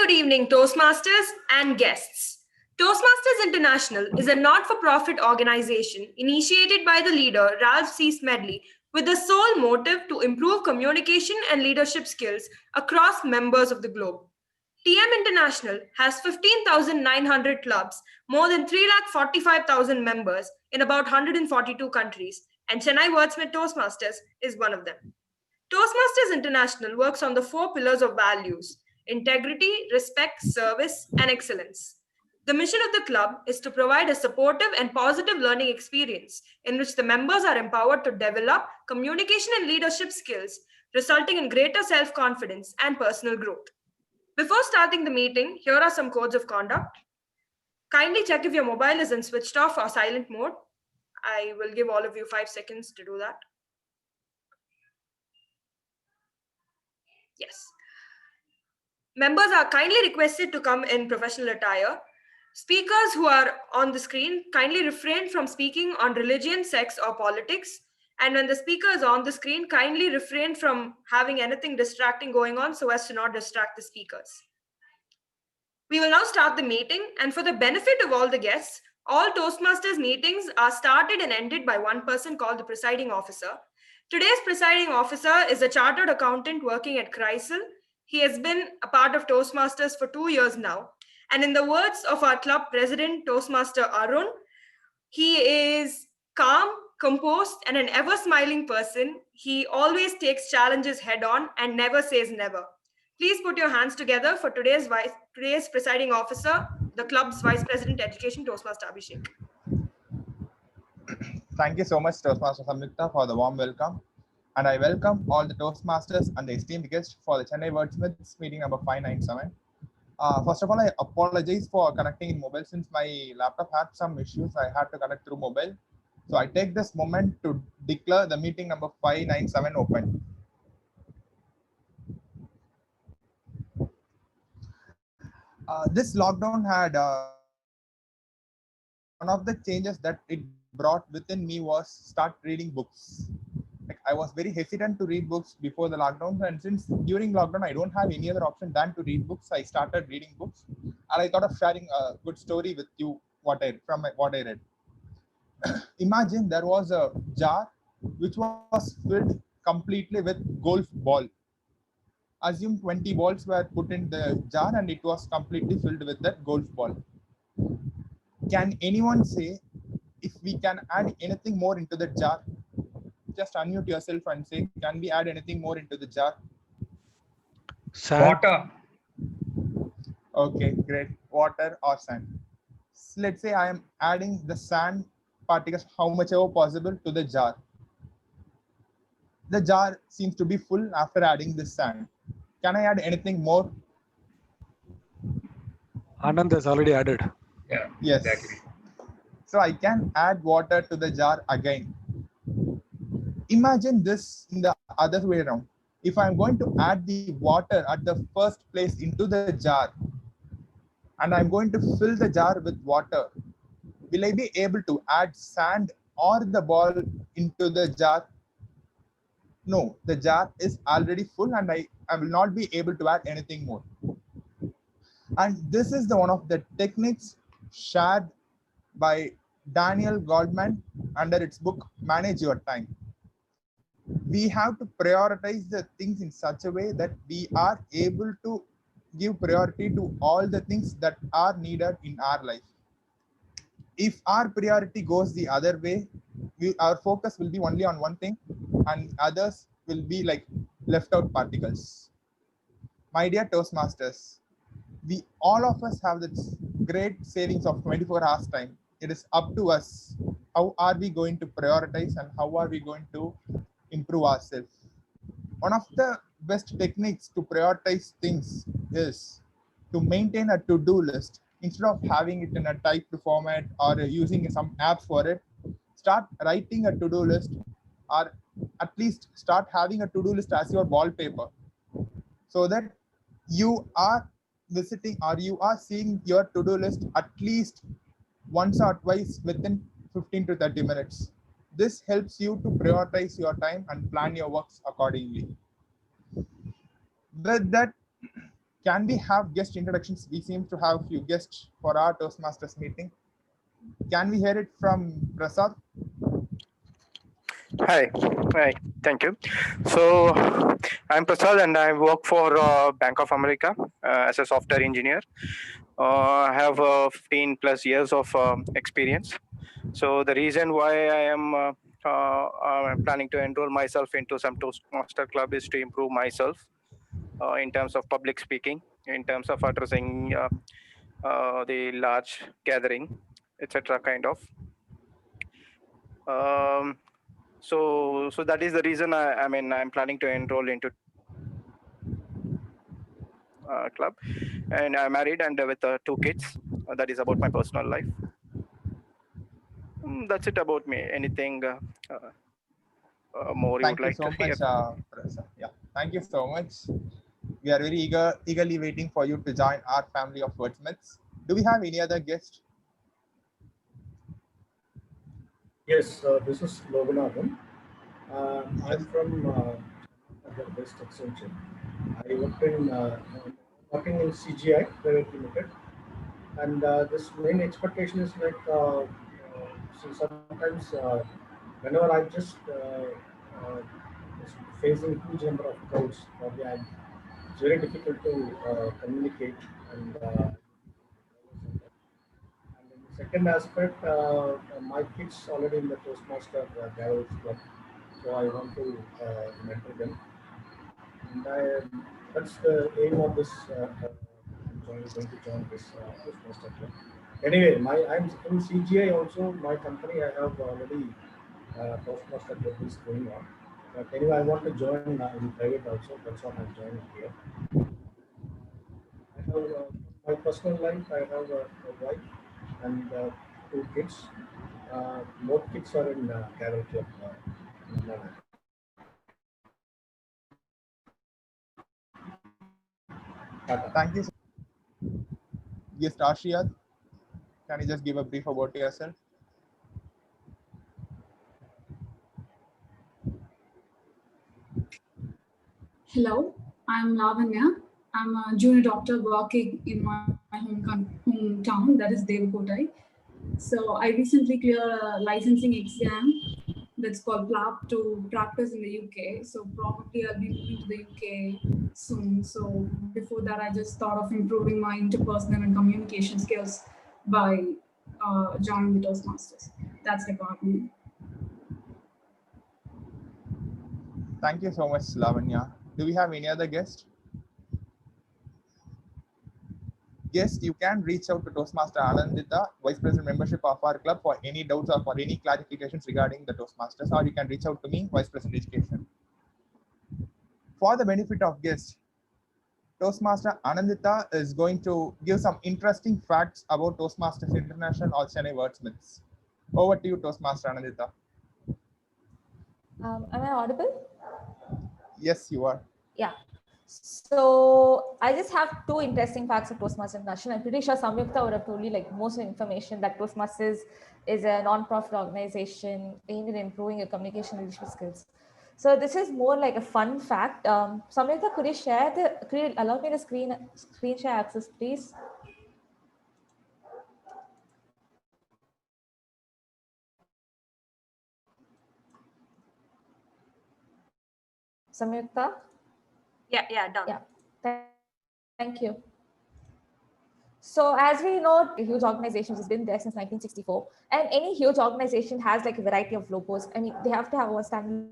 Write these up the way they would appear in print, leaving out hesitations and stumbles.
good evening, Toastmasters and guests. Toastmasters International is a not-for-profit organization initiated by the leader Ralph C. Smedley with the sole motive to improve communication and leadership skills across members of the globe. TM International has 15,900 clubs, more than 345,000 members in about 142 countries, and Chennai Wordsmith Toastmasters is one of them. Toastmasters International works on the four pillars of values: integrity, respect, service, and excellence. The mission of the club is to provide a supportive and positive learning experience in which the members are empowered to develop communication and leadership skills, resulting in greater self confidence and personal growth. Before starting the meeting, here are some codes of conduct. Kindly check if your mobile is in switched off or silent mode. I will give all of you 5 seconds to do that. Yes. Members are kindly requested to come in professional attire. Speakers who are on the screen kindly refrain from speaking on religion, sex, or politics. And when the speaker is on the screen, kindly refrain from having anything distracting going on so as to not distract the speakers. We will now start the meeting, and for the benefit of all the guests, all Toastmasters meetings are started and ended by one person called the presiding officer. Today's presiding officer is a chartered accountant working at Chrysler. He has been a part of Toastmasters for 2 years now. And in the words of our club president, Toastmaster Arun, he is calm, composed, and an ever-smiling person. He always takes challenges head-on and never says never. Please put your hands together for today's presiding officer, the club's Vice President Education, Toastmaster Abhishek. Thank you so much, Toastmaster Samyukta, for the warm welcome. And I welcome all the Toastmasters and the esteemed guests for the Chennai Wordsmiths meeting number 597. First of all, I apologize for connecting in mobile since my laptop had some issues. I had to connect through mobile. So I take this moment to declare the meeting number 597 open. This lockdown had one of the changes that it brought within me was start reading books. Like I was very hesitant to read books before the lockdown, and since during lockdown I don't have any other option than to read books, I started reading books, and I thought of sharing a good story with you what I read. Imagine there was a jar which was filled completely with golf ball. Assume 20 balls were put in the jar and it was completely filled with that golf ball. Can anyone say if we can add anything more into the jar? Just unmute yourself and say, can we add anything more into the jar? Sand. Water. Okay, great. Water or sand. So let's say I am adding the sand particles how much ever possible to the jar. The jar seems to be full after adding this sand. Can I add anything more? Anand has already added. Yeah, Yes. exactly. So I can add water to the jar again. Imagine this in the other way around. If I'm going to add the water at the first place into the jar, and I'm going to fill the jar with water, will I be able to add sand or the ball into the jar? No, the jar is already full and I will not be able to add anything more. And this is one of the techniques shared by Daniel Goldman under its book, Manage Your Time. We have to prioritize the things in such a way that we are able to give priority to all the things that are needed in our life. If our priority goes the other way, our focus will be only on one thing and others will be like left out particles. My dear Toastmasters, we all of us have this great savings of 24 hours time. It is up to us. How are we going to prioritize and how are we going to improve ourselves? One of the best techniques to prioritize things is to maintain a to-do list. Instead of having it in a typed format or using some app for it, start writing a to-do list, or at least start having a to-do list as your wallpaper, so that you are visiting or you are seeing your to-do list at least once or twice within 15 to 30 minutes. This helps you to prioritize your time and plan your works accordingly. With that, Can we have guest introductions? We seem to have a few guests for our Toastmasters meeting. Can we hear it from Prasad? Hi, thank you. So, I'm Prasad and I work for Bank of America as a software engineer. I have 15 plus years of experience. So, the reason why I'm planning to enroll myself into some Toastmaster club is to improve myself in terms of public speaking, in terms of addressing the large gathering, etc. kind of. So that is the reason I'm planning to enroll into club, and I'm married and with 2 kids. That is about my personal life. That's it about me. Anything more you would like to hear? Prasad. Yeah, thank you so much. We are very eagerly waiting for you to join our family of wordsmiths. Do we have any other guest? Yes, this is Loganathan. I'm from the West Extension. I working in CGI Private Limited, and this main expectation is like so sometimes whenever I just facing huge number of crowds, probably it's very difficult to communicate and then the second aspect, my kids already in the Toastmaster Garage Club, so I want to mentor them. And that's the aim of this. Going to join this Toastmaster Club. Anyway, I'm in CGI also. My company I have already Toastmaster Club is going on. But anyway, I want to join in private also. That's what I'm joining here. I have my personal life. I have a wife and 2 kids. Both kids are in Carol Club. Thank you. Yes, Ashiyad, can you just give a brief about yourself? Hello, I'm Lavanya. I'm a junior doctor working in my hometown, that is Devakotai. So I recently cleared a licensing exam that's called PLAB to practice in the UK. So probably I'll be moving to the UK soon. So before that, I just thought of improving my interpersonal and communication skills by joining the Toastmasters. That's about me. Thank you so much, Lavanya. Do we have any other guest? Yes, you can reach out to Toastmaster Anandita, Vice President Membership of our club, for any doubts or for any clarifications regarding the Toastmasters, or you can reach out to me, Vice President Education. For the benefit of guests, Toastmaster Anandita is going to give some interesting facts about Toastmasters International or Chennai Wordsmiths. Over to you, Toastmaster Anandita. Am I audible? Yes, you are. Yeah. So I just have 2 interesting facts of Toastmasters International. I'm pretty sure Samyukta would have told you like most of the information that Toastmasters is a non-profit organization aimed at improving your communication and leadership skills. So this is more like a fun fact. Samyukta, could you allow me the screen share access, please? Samyukta? Yeah, done. Yeah, thank you. So as we know, huge organizations has been there since 1964, and any huge organization has like a variety of logos. I mean, they have to have one standard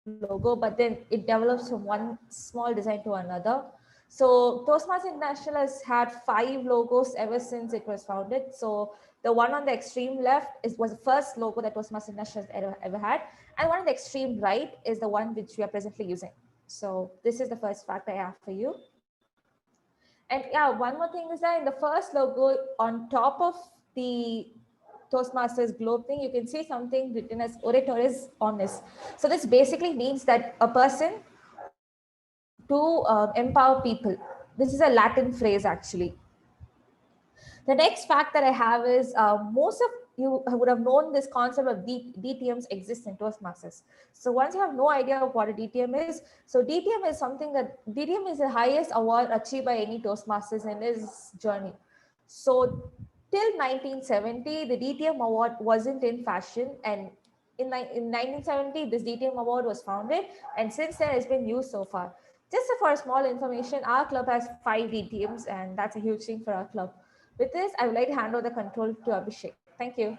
logo, but then it develops from one small design to another. So Toastmasters International has had 5 logos ever since it was founded. So the one on the extreme left was the first logo that Toastmasters International has ever had, and one on the extreme right is the one which we are presently using. So this is the first fact I have for you. And yeah, one more thing is that in the first logo on top of the Toastmasters globe thing, you can see something written as Oratores Omnes. So this basically means that a person to empower people. This is a Latin phrase actually. The next fact that I have is most of you would have known this concept of DTMs exist in Toastmasters. So once you have no idea of what a DTM is, so DTM is something that DTM is the highest award achieved by any Toastmasters in his journey. So till 1970, the DTM award wasn't in fashion, and in 1970, this DTM award was founded, and since then it's been used so far. Just for a small information, our club has 5 DTMs, and that's a huge thing for our club. With this, I would like to hand over the control to Abhishek. Thank you.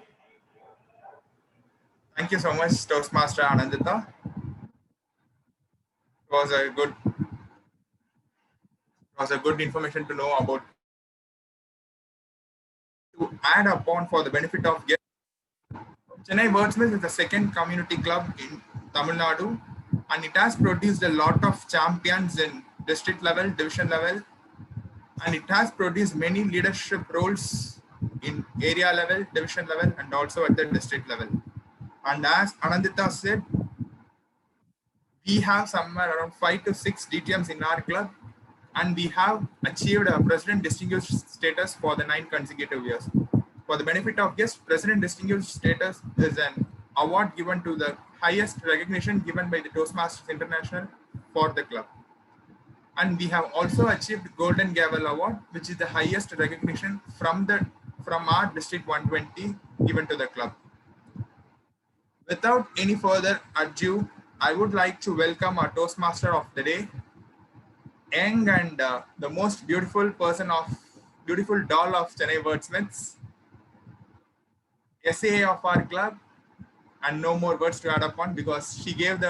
Thank you so much, Toastmaster Anandita. It was a good information to know about. To add upon for the benefit of guests, Chennai Wordsmiths is the second community club in Tamil Nadu, and it has produced a lot of champions in district level, division level, and it has produced many leadership roles in area level, division level, and also at the district level. And as Anandita said, we have somewhere around 5 to 6 DTMs in our club, and we have achieved a President Distinguished status for the 9 consecutive years. For the benefit of guests, President Distinguished status is an award given to the highest recognition given by the Toastmasters International for the club. And we have also achieved Golden Gavel Award, which is the highest recognition from our District 120 given to the club. Without any further ado, I would like to welcome our Toastmaster of the day, young and the most beautiful doll of Chennai Wordsmiths, SAA of our club, and no more words to add upon because she gave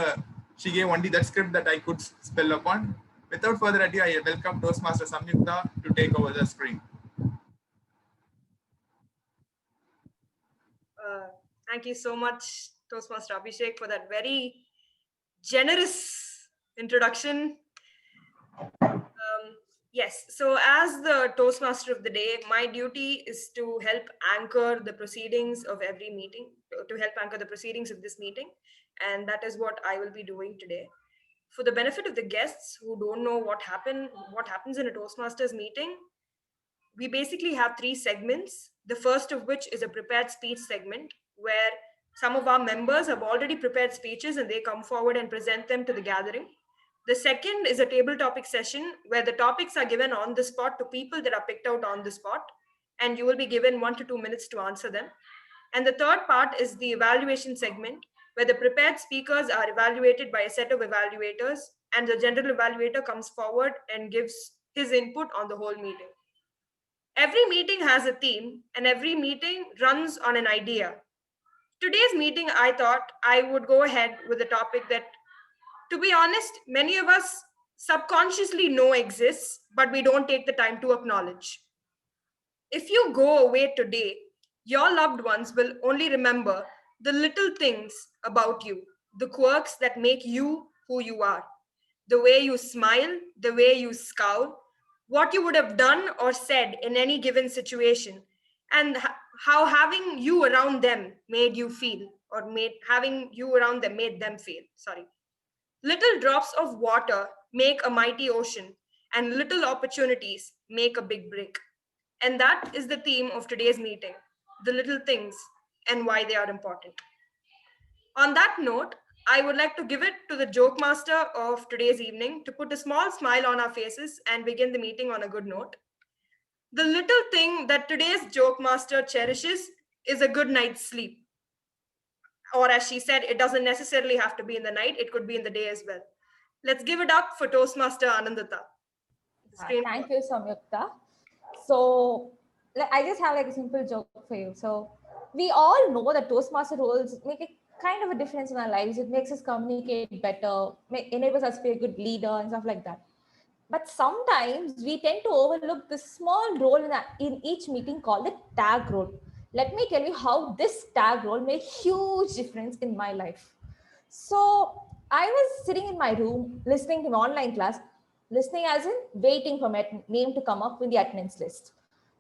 only that script that I could spell upon. Without further ado, I welcome Toastmaster Samyukta to take over the screen. Thank you so much, Toastmaster Abhishek, for that very generous introduction. Yes, so as the Toastmaster of the day, my duty is to help anchor the proceedings of every meeting, to help anchor the proceedings of this meeting. And that is what I will be doing today. For the benefit of the guests who don't know what happens in a Toastmasters meeting, we basically have 3 segments. The first of which is a prepared speech segment, where some of our members have already prepared speeches and they come forward and present them to the gathering. The second is a table topic session where the topics are given on the spot to people that are picked out on the spot, and you will be given 1 to 2 minutes to answer them. And the third part is the evaluation segment, where the prepared speakers are evaluated by a set of evaluators, and the general evaluator comes forward and gives his input on the whole meeting. Every meeting has a theme, and every meeting runs on an idea. Today's meeting, I thought I would go ahead with a topic that, to be honest, many of us subconsciously know exists, but we don't take the time to acknowledge. If you go away today, your loved ones will only remember the little things about you, the quirks that make you who you are, the way you smile, the way you scowl, what you would have done or said in any given situation, and how having you around them made you feel, or having you around them made them feel. Sorry. Little drops of water make a mighty ocean, and little opportunities make a big break. And that is the theme of today's meeting, the little things and why they are important. On that note, I would like to give it to the joke master of today's evening to put a small smile on our faces and begin the meeting on a good note. The little thing that today's joke master cherishes is a good night's sleep. Or as she said, it doesn't necessarily have to be in the night, it could be in the day as well. Let's give it up for Toastmaster Anandita. Thank you, Samyukta. So I just have like a simple joke for you. So we all know that Toastmaster roles make a kind of a difference in our lives. It makes us communicate better, enables us to be a good leader and stuff like that. But sometimes we tend to overlook this small role in each meeting called the tag role. Let me tell you how this tag role made huge difference in my life. So I was sitting in my room listening to an online class, listening as in waiting for my name to come up in the attendance list.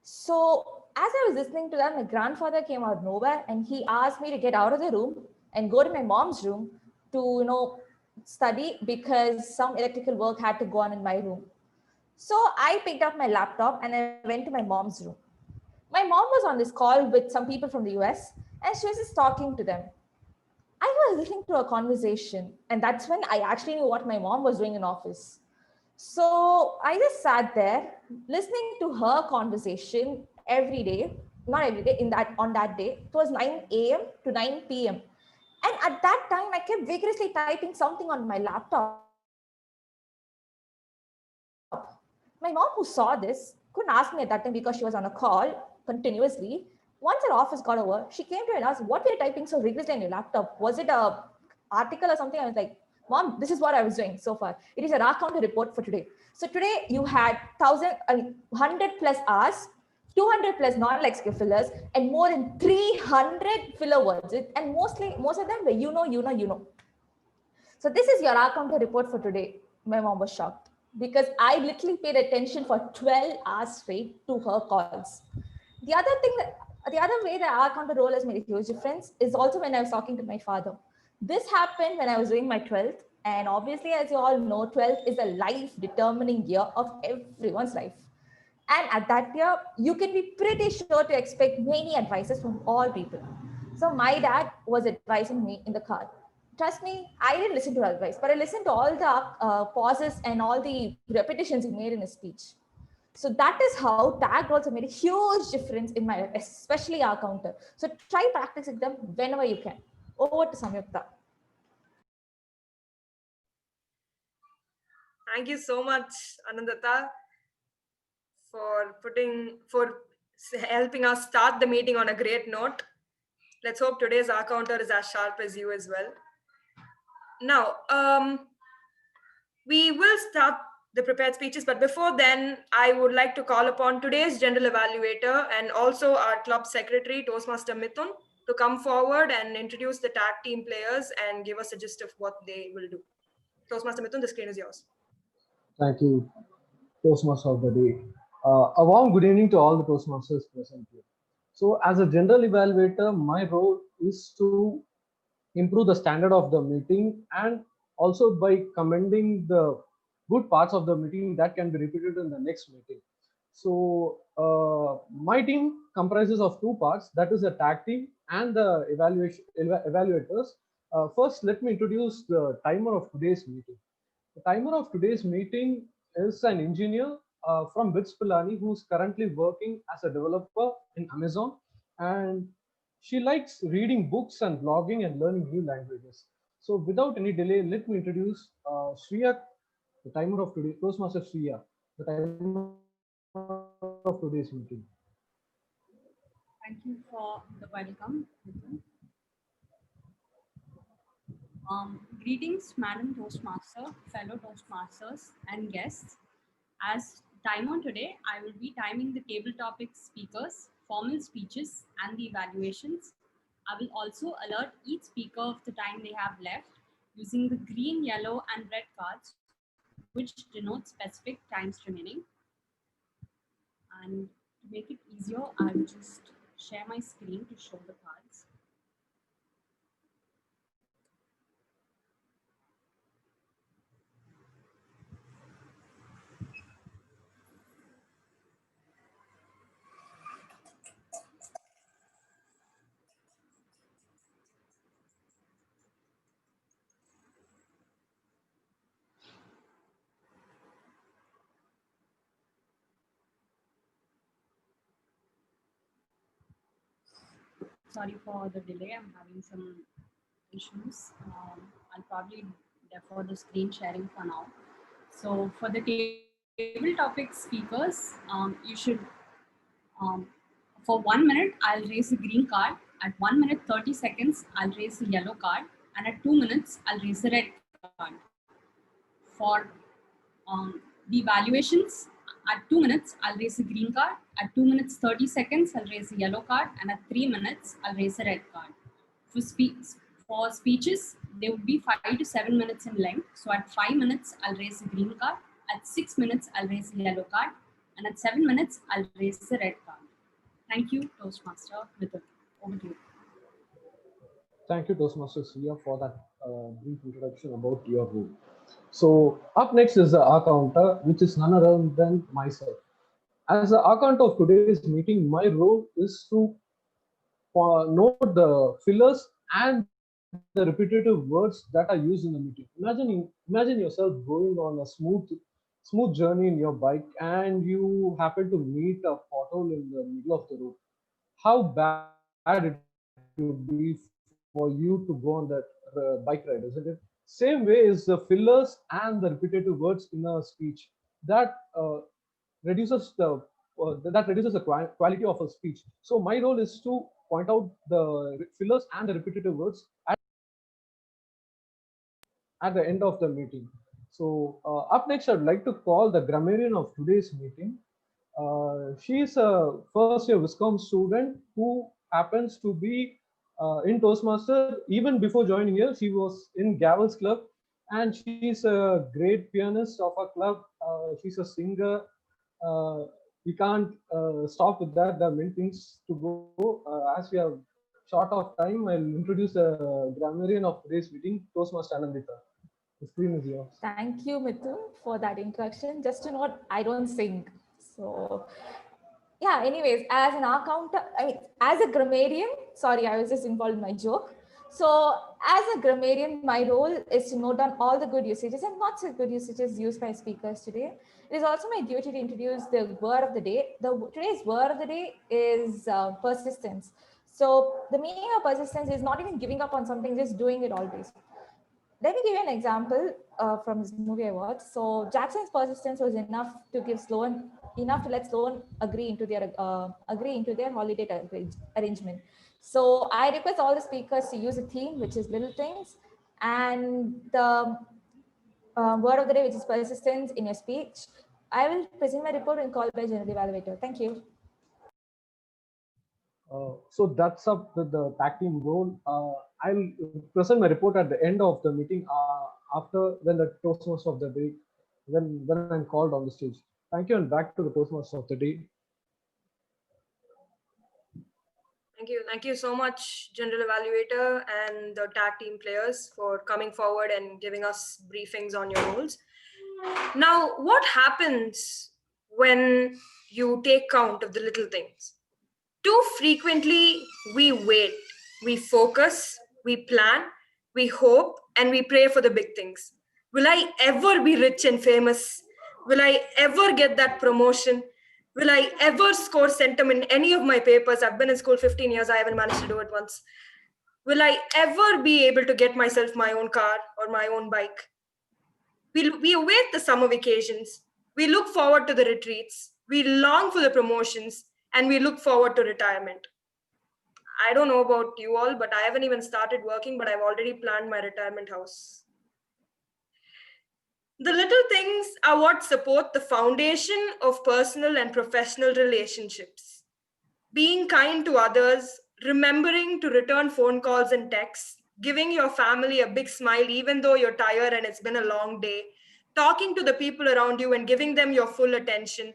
So as I was listening to that, my grandfather came out of nowhere and he asked me to get out of the room and go to my mom's room to, study because some electrical work had to go on in my room. So I picked up my laptop and I went to my mom's room. My mom was on this call with some people from the US and she was just talking to them. I was listening to a conversation, and that's when I actually knew what my mom was doing in office. So I just sat there listening to her conversation every day, not every day, on that day. It was 9 a.m. to 9 p.m. And at that time, I kept vigorously typing something on my laptop. My mom, who saw this, couldn't ask me at that time because she was on a call continuously. Once her office got over, she came to me and asked, "What were you typing so rigorously on your laptop? Was it a article or something?" I was like, "Mom, this is what I was doing so far. It is a raw counter report for today. So today you had 100 plus hours, 200 plus non-lexical fillers, and more than 300 filler words. And most of them were you know. So this is your raw counter report for today." My mom was shocked because I literally paid attention for 12 hours straight to her calls. The other way that our counter role has made a huge difference is also when I was talking to my father. This happened when I was doing my 12th. And obviously, as you all know, 12th is a life determining year of everyone's life. And at that year, you can be pretty sure to expect many advices from all people. So my dad was advising me in the car. Trust me, I didn't listen to her advice, but I listened to all the pauses and all the repetitions he made in his speech. So that is how tag roles have made a huge difference in my life, especially our counter. So try practicing them whenever you can. Over to Samyukta. Thank you so much, Anandata, for helping us start the meeting on a great note. Let's hope today's R counter is as sharp as you as well. Now, we will start the prepared speeches, but before then, I would like to call upon today's general evaluator and also our club secretary, Toastmaster Mithun, to come forward and introduce the tag team players and give us a gist of what they will do. Toastmaster Mithun, the screen is yours. Thank you, Toastmaster of the day. A warm good evening to all the Toastmasters present here. So as a general evaluator, my role is to improve the standard of the meeting and also by commending the good parts of the meeting that can be repeated in the next meeting. So my team comprises of two parts, that is the tag team and the evaluators. First, let me introduce the timer of today's meeting. The timer of today's meeting is an engineer from BITS Pilani who's currently working as a developer in Amazon, and she likes reading books and blogging and learning new languages. So without any delay, let me introduce Shriya, the timer of today, Toastmaster Shriya, the timer of today's meeting. Thank you for the welcome. Greetings, Madam Toastmaster, fellow Toastmasters, and guests. As timer today, I will be timing the table topic speakers, formal speeches, and the evaluations. I will also alert each speaker of the time they have left using the green, yellow, and red cards, which denote specific times remaining. And to make it easier, I will just share my screen to show the cards. Sorry for the delay, I'm having some issues. I'll probably defer the screen sharing for now. So for the table topic speakers, you should, for 1 minute, I'll raise the green card. At 1 minute, 30 seconds, I'll raise the yellow card. And at 2 minutes, I'll raise the red card. For the evaluations, at 2 minutes, I'll raise the green card. At 2 minutes, 30 seconds, I'll raise the yellow card. And at 3 minutes, I'll raise the red card. For speeches, they would be 5 to 7 minutes in length. So at 5 minutes, I'll raise the green card. At 6 minutes, I'll raise the yellow card. And at 7 minutes, I'll raise the red card. Thank you, Toastmaster Mithun. Over to you. Thank you, Toastmaster Shriya, for that brief introduction about your role. So up next is the R counter, which is none other than myself. As the account of today's meeting, my role is to note the fillers and the repetitive words that are used in the meeting. Imagine yourself going on a smooth journey in your bike and you happen to meet a pothole in the middle of the road. How bad it would be for you to go on that bike ride, isn't it? Same way is the fillers and the repetitive words in a speech that reduces the quality of a speech. So my role is to point out the fillers and the repetitive words at the end of the meeting. So up next, I'd like to call the grammarian of today's meeting. She's a first year Viscom student who happens to be in Toastmaster. Even before joining here, she was in Gavel's club, and she's a great pianist of our club. She's a singer. We can't stop with that. There are many things to go. As we have short of time, I'll introduce the grammarian of today's meeting, Toastmaster Anandita. The screen is yours. Thank you, Mithun, for that introduction. Just to note, I don't sing. So, yeah, anyways, as an as a grammarian, sorry, I was just involved in my joke. So, as a grammarian, my role is to note down all the good usages and not so good usages used by speakers today. It is also my duty to introduce the word of the day. Today's word of the day is persistence. So, the meaning of persistence is not even giving up on something, just doing it always. Let me give you an example from this movie I watched. So Jackson's persistence was enough to let Sloan agree into their holiday arrangement. So I request all the speakers to use a theme, which is little things, and the word of the day, which is persistence, in your speech. I will present my report and call by general evaluator. Thank you. So that's up with the tag team role. I'll present my report at the end of the meeting after when the Toastmaster of the day, when I'm called on the stage. Thank you, and back to the Toastmaster of the day. Thank you so much, General Evaluator and the tag team players, for coming forward and giving us briefings on your roles. Now, what happens when you take count of the little things? Too frequently, we wait, we focus, we plan, we hope, and we pray for the big things. Will I ever be rich and famous? Will I ever get that promotion? Will I ever score centum in any of my papers? I've been in school 15 years, I haven't managed to do it once. Will I ever be able to get myself my own car or my own bike? We await the summer vacations. We look forward to the retreats. We long for the promotions, and we look forward to retirement. I don't know about you all, but I haven't even started working, but I've already planned my retirement house. The little things are what support the foundation of personal and professional relationships. Being kind to others, remembering to return phone calls and texts, giving your family a big smile even though you're tired and it's been a long day, talking to the people around you and giving them your full attention.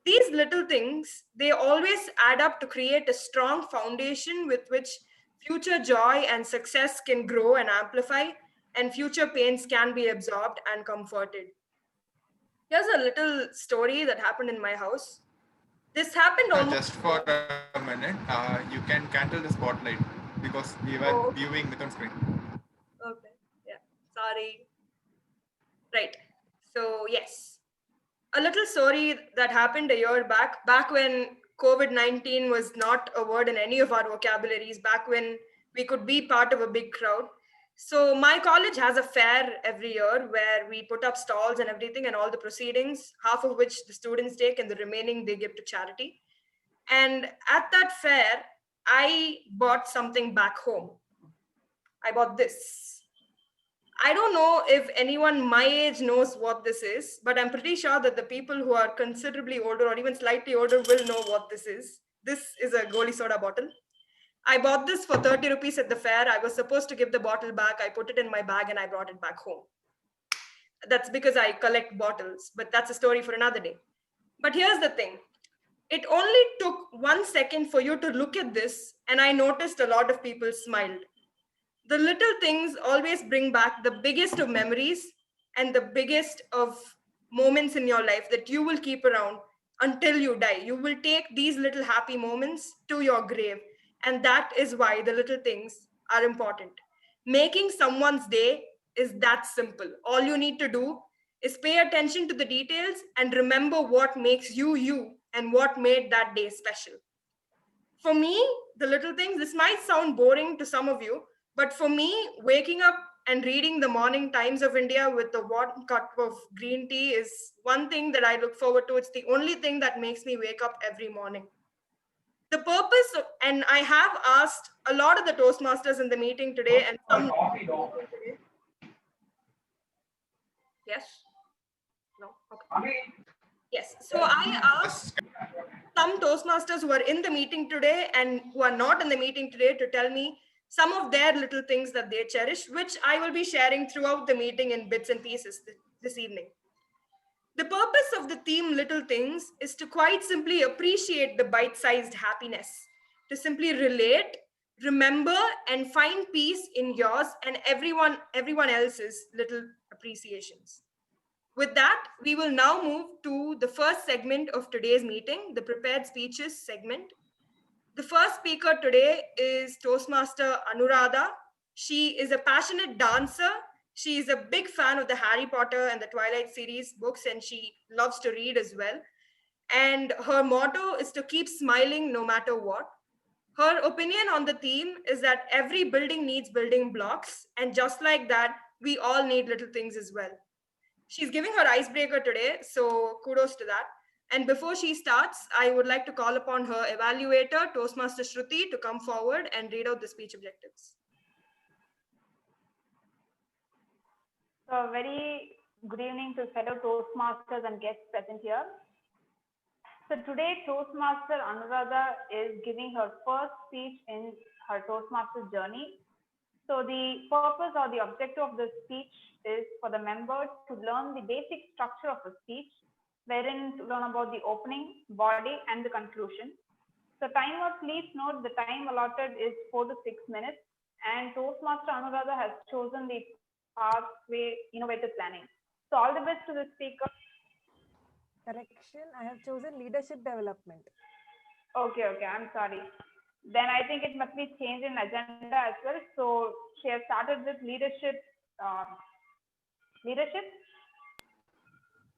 These little things, they always add up to create a strong foundation with which future joy and success can grow and amplify, and future pains can be absorbed and comforted. Here's a little story that happened in my house. This happened Just for a minute, you can cancel the spotlight because we were viewing Mithun's screen. Okay, yeah, sorry. Right, so yes. A little story that happened a year back when COVID-19 was not a word in any of our vocabularies, back when we could be part of a big crowd. So my college has a fair every year where we put up stalls and everything and all the proceedings, half of which the students take and the remaining they give to charity. And at that fair, I bought something back home. I bought this. I don't know if anyone my age knows what this is, but I'm pretty sure that the people who are considerably older or even slightly older will know what this is. This is a Goli soda bottle. I bought this for 30 rupees at the fair. I was supposed to give the bottle back. I put it in my bag and I brought it back home. That's because I collect bottles, but that's a story for another day. But here's the thing. It only took 1 second for you to look at this, and I noticed a lot of people smiled. The little things always bring back the biggest of memories and the biggest of moments in your life that you will keep around until you die. You will take these little happy moments to your grave. And that is why the little things are important. Making someone's day is that simple. All you need to do is pay attention to the details and remember what makes you you and what made that day special. For me, the little things, this might sound boring to some of you, but for me, waking up and reading the Morning Times of India with the one cup of green tea is one thing that I look forward to. It's the only thing that makes me wake up every morning. The purpose of, and I have asked a lot of the Toastmasters in the meeting today, and some. Yes? No? Okay. Yes. So I asked some Toastmasters who are in the meeting today and who are not in the meeting today to tell me some of their little things that they cherish, which I will be sharing throughout the meeting in bits and pieces this evening. The purpose of the theme Little Things is to quite simply appreciate the bite-sized happiness, to simply relate, remember, and find peace in yours and everyone else's little appreciations. With that, we will now move to the first segment of today's meeting, the prepared speeches segment. The first speaker today is Toastmaster Anuradha. She is a passionate dancer. She is a big fan of the Harry Potter and the Twilight series books, and she loves to read as well. And her motto is to keep smiling no matter what. Her opinion on the theme is that every building needs building blocks, and just like that, we all need little things as well. She's giving her icebreaker today, so kudos to that. And before she starts, I would like to call upon her evaluator, Toastmaster Shruti, to come forward and read out the speech objectives. So, very good evening to fellow Toastmasters and guests present here. So, today Toastmaster Anuradha is giving her first speech in her Toastmasters journey. So, the purpose or the objective of this speech is for the members to learn the basic structure of a speech, wherein to learn about the opening, body, and the conclusion. So, timer, please note the time allotted is 4 to 6 minutes, and Toastmaster Anuradha has chosen the pathway innovative planning. So, all the best to the speaker. Correction, I have chosen leadership development. Okay, I'm sorry. Then I think it must be changed in agenda as well. So she has started with leadership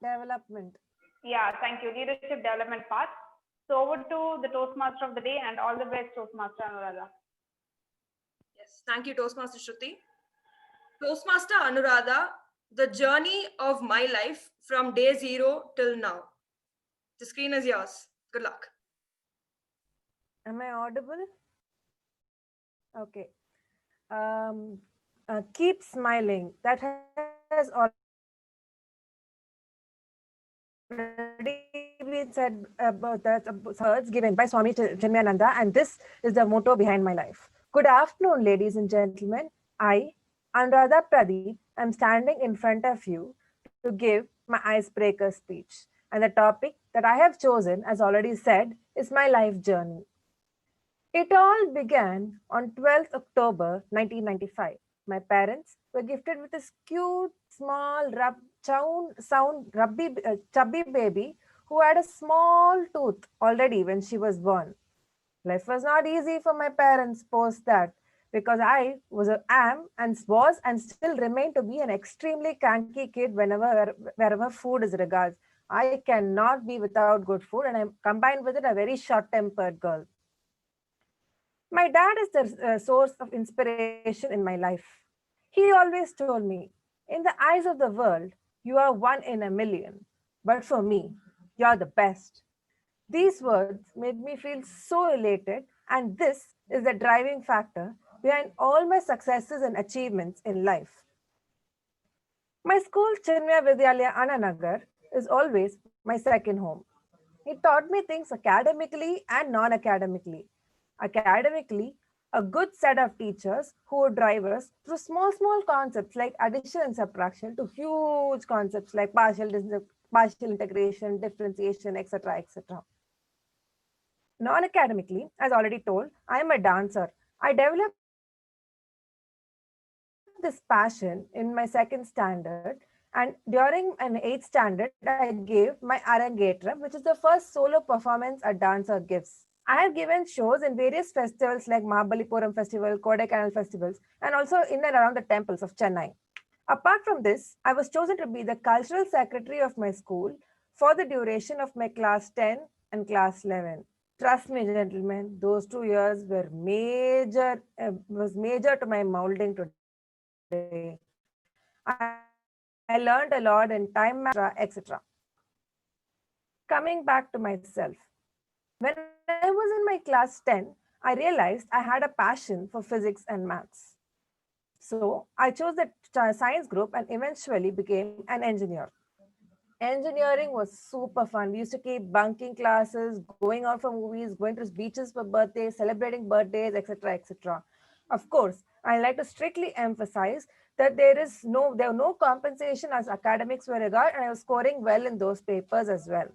Development. Yeah, thank you. Leadership development part. So over to the Toastmaster of the day, and all the best, Toastmaster Anuradha. Yes, thank you, Toastmaster Shruti. Toastmaster Anuradha, the journey of my life from day 0 till now. The screen is yours. Good luck. Am I audible? Okay. Keep smiling. That has already been said about that words given by Swami Chinmayananda, and this is the motto behind my life. Good afternoon, ladies and gentlemen. I, Anuradha Pradeep, am standing in front of you to give my icebreaker speech. And the topic that I have chosen, as already said, is my life journey. It all began on 12th October 1995. My parents were gifted with this cute, small, chubby baby who had a small tooth already when she was born. Life was not easy for my parents post that, because I am and still remain to be an extremely cranky kid wherever food is regards. I cannot be without good food, and I'm combined with it a very short-tempered girl. My dad is the source of inspiration in my life. He always told me, in the eyes of the world, you are one in a million, but for me, you're the best. These words made me feel so elated, and this is the driving factor behind all my successes and achievements in life. My school, Chinmaya Vidyalaya Ananagar, is always my second home. It taught me things academically and non-academically. Academically, a good set of teachers who would drive us through small concepts like addition and subtraction to huge concepts like partial integration, differentiation, etc., etc. Non-academically, as already told, I am a dancer. I developed this passion in my second standard, And during an 8th standard, I gave my Arangetram, which is the first solo performance a dancer gives. I have given shows in various festivals like Mahabalipuram Festival, Kodaikanal festivals, and also in and around the temples of Chennai. Apart from this, I was chosen to be the cultural secretary of my school for the duration of my class 10 and class 11. Trust me, gentlemen, those 2 years were major to my molding today. I learned a lot in time management, etc. Coming back to myself, when I was in my class 10, I realized I had a passion for physics and maths. So I chose the science group and eventually became an engineer. Engineering was super fun. We used to keep bunking classes, going out for movies, going to beaches for birthdays, celebrating birthdays, etc., etc. Of course, I like to strictly emphasize that there was no compensation as academics were regarded, and I was scoring well in those papers as well.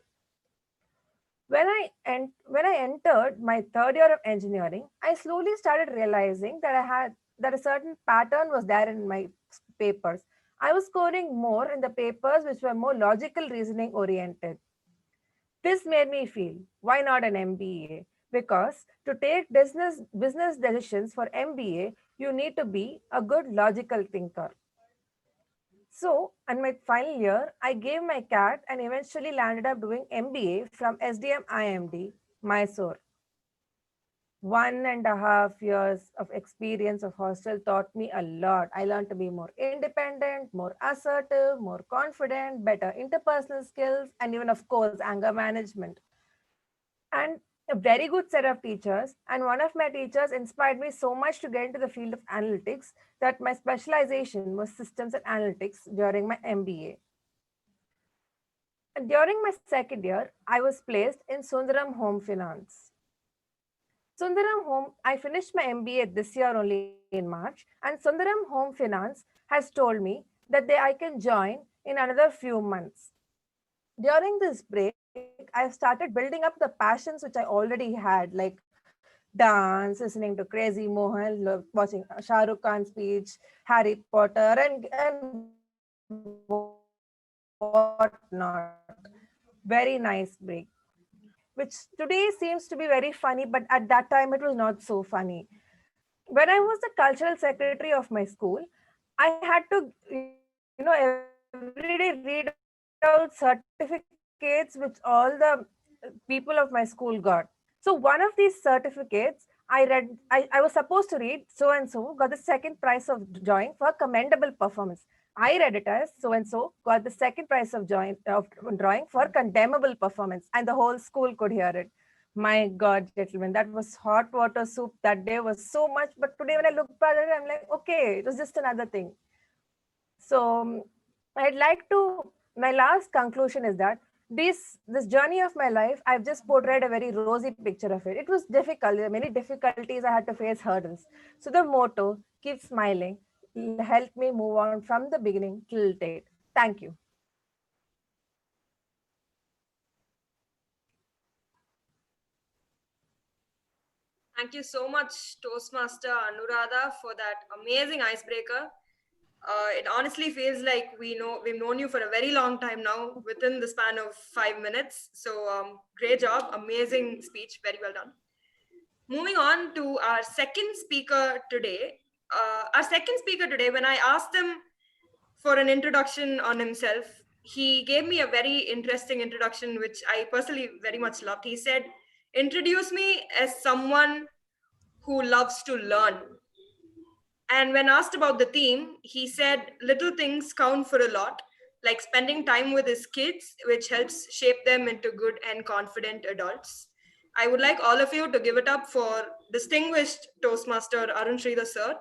When I entered my third year of engineering, I slowly started realizing that a certain pattern was there in my papers. I was scoring more in the papers which were more logical reasoning oriented. This made me feel, why not an MBA? Because to take business decisions for MBA, you need to be a good logical thinker. So, in my final year, I gave my CAT and eventually landed up doing MBA from SDM IMD, Mysore. 1.5 years of experience of hostel taught me a lot. I learned to be more independent, more assertive, more confident, better interpersonal skills, and even, of course, anger management. And a very good set of teachers. And one of my teachers inspired me so much to get into the field of analytics that my specialization was systems and analytics during my MBA. And during my second year, I was placed in Sundaram Home Finance. Sundaram Home, I finished my MBA this year only in March, and Sundaram Home Finance has told me that I can join in another few months. During this break, I've started building up the passions which I already had, like dance, listening to Crazy Mohan, watching Shah Rukh Khan speech, Harry Potter, and whatnot. Very nice break, which today seems to be very funny, but at that time it was not so funny. When I was the cultural secretary of my school, I had to, every day read out certificates which all the people of my school got. So one of these certificates I was supposed to read so and so got the second prize of drawing for commendable performance. I read it as so and so got the second prize of drawing for condemnable performance, and the whole school could hear it. My God, gentlemen, that was hot water soup. That day was so much. But today, when I look back at it, I'm like, okay, it was just another thing. So I'd like to, my last conclusion is that this journey of my life, I've just portrayed a very rosy picture of it. It was difficult. There were many difficulties. I had to face hurdles. So the motto, keep smiling, helped me move on from the beginning till date. Thank you. Thank you so much, Toastmaster Anuradha, for that amazing icebreaker. It honestly feels like we've known you for a very long time now, within the span of 5 minutes. So great job, amazing speech, very well done. Moving on to our second speaker today. When I asked him for an introduction on himself, he gave me a very interesting introduction, which I personally very much loved. He said, "Introduce me as someone who loves to learn." And when asked about the theme, he said, "Little things count for a lot, like spending time with his kids, which helps shape them into good and confident adults." I would like all of you to give it up for distinguished Toastmaster Arun Sridhar sir.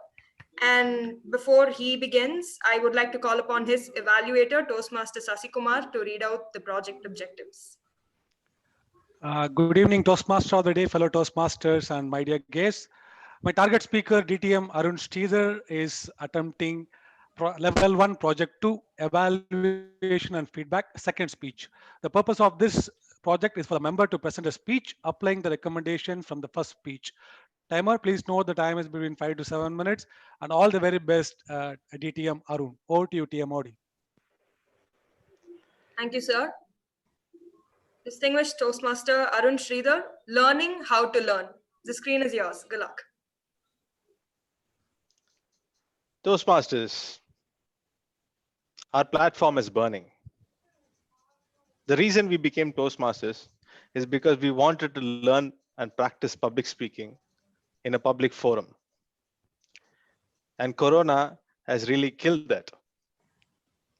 And before he begins, I would like to call upon his evaluator, Toastmaster Sasikumar, to read out the project objectives. Good evening, Toastmaster of the day, fellow Toastmasters, and my dear guests. My target speaker, DTM Arun Sridhar, is attempting level 1 project 2 evaluation and feedback second speech. The purpose of this project is for the member to present a speech applying the recommendation from the first speech. Timer, please note the time is between 5 to 7 minutes, and all the very best, DTM Arun. Over to you, TMOD. Thank you, sir. Distinguished Toastmaster Arun Sridhar, learning how to learn. The screen is yours. Good luck. Toastmasters, our platform is burning. The reason we became Toastmasters is because we wanted to learn and practice public speaking in a public forum. And Corona has really killed that,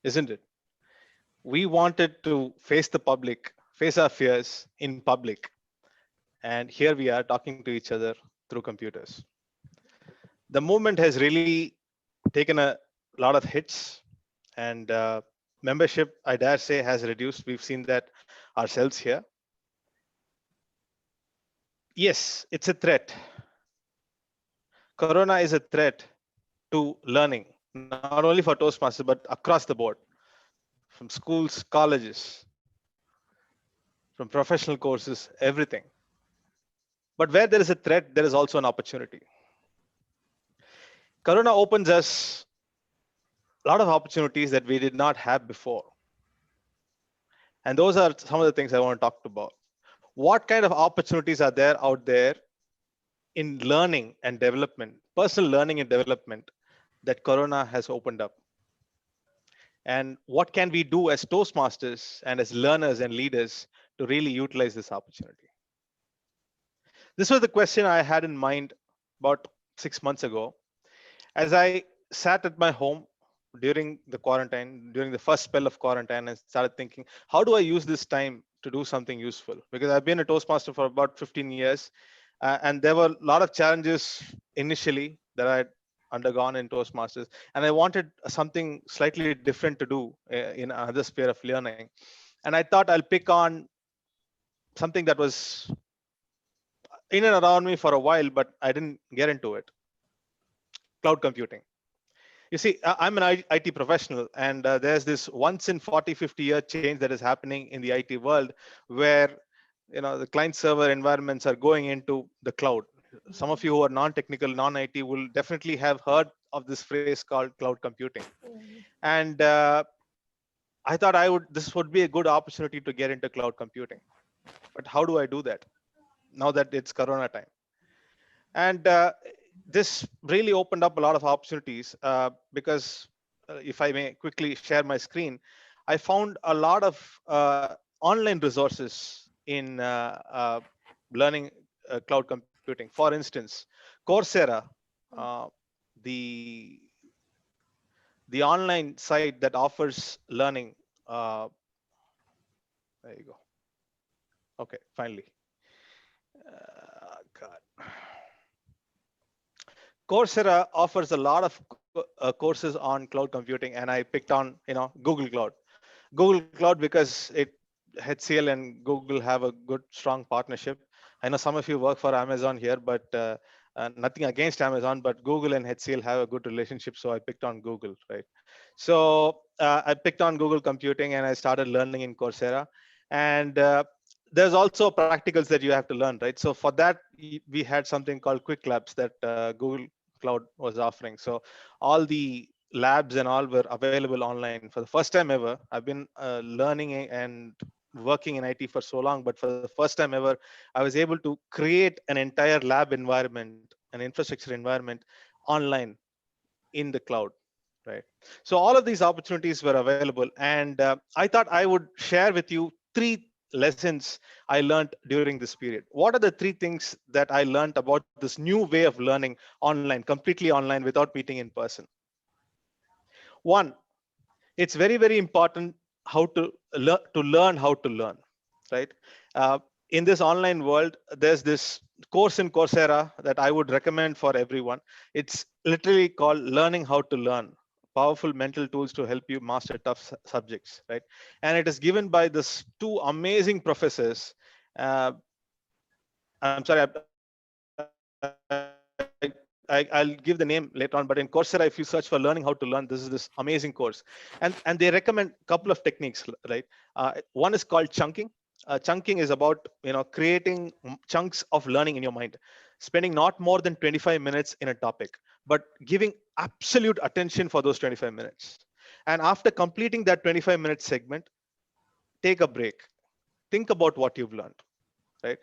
isn't it? We wanted to face the public, face our fears in public. And here we are talking to each other through computers. The movement has really taken a lot of hits, and membership, I dare say, has reduced. We've seen that ourselves here. Yes, it's a threat. Corona is a threat to learning, not only for Toastmasters, but across the board, from schools, colleges, from professional courses, everything. But where there is a threat, there is also an opportunity. Corona opens us a lot of opportunities that we did not have before. And those are some of the things I want to talk about. What kind of opportunities are there out there in learning and development, personal learning and development, that Corona has opened up? And what can we do as Toastmasters and as learners and leaders to really utilize this opportunity? This was the question I had in mind about 6 months ago. As I sat at my home during the quarantine, during the first spell of quarantine, and started thinking, how do I use this time to do something useful? Because I've been a Toastmaster for about 15 years, and there were a lot of challenges initially that I had undergone in Toastmasters, and I wanted something slightly different to do in another sphere of learning. And I thought I'll pick on something that was in and around me for a while, but I didn't get into it. Cloud computing. You see, I'm an IT professional, and there's this once in 40, 50 year change that is happening in the IT world, where the client server environments are going into the cloud. Some of you who are non-technical, non-IT will definitely have heard of this phrase called cloud computing. And I thought this would be a good opportunity to get into cloud computing. But how do I do that now that it's Corona time? And this really opened up a lot of opportunities because if I may quickly share my screen, I found a lot of online resources in learning cloud computing. For instance, Coursera, the online site that offers learning. There you go. Okay, finally. God. Coursera offers a lot of courses on cloud computing, and I picked on Google Cloud. Google Cloud because HCL and Google have a good, strong partnership. I know some of you work for Amazon here, but nothing against Amazon, but Google and HCL have a good relationship, so I picked on Google, right? So I picked on Google Computing, and I started learning in Coursera. And there's also practicals that you have to learn, right? So for that, we had something called Quick Labs that Google Cloud was offering. So all the labs and all were available online for the first time ever. I've been learning and working in IT for so long, but for the first time ever, I was able to create an entire lab environment, an infrastructure environment online in the cloud, right? So all of these opportunities were available, and I thought I would share with you 3 lessons I learned during this period. What are the 3 things that I learned about this new way of learning online, completely online, without meeting in person? 1, it's very, very important how to learn how to learn, right? In this online world, there's this course in Coursera that I would recommend for everyone. It's literally called Learning How to Learn. Powerful mental tools to help you master tough subjects, right? And it is given by this 2 amazing professors. I'm sorry, I'll give the name later on, but in Coursera, if you search for Learning How to Learn, this is this amazing course. And they recommend a couple of techniques, right? One is called chunking. Chunking is about creating chunks of learning in your mind, spending not more than 25 minutes in a topic, but giving absolute attention for those 25 minutes. And after completing that 25-minute segment, take a break, think about what you've learned, right?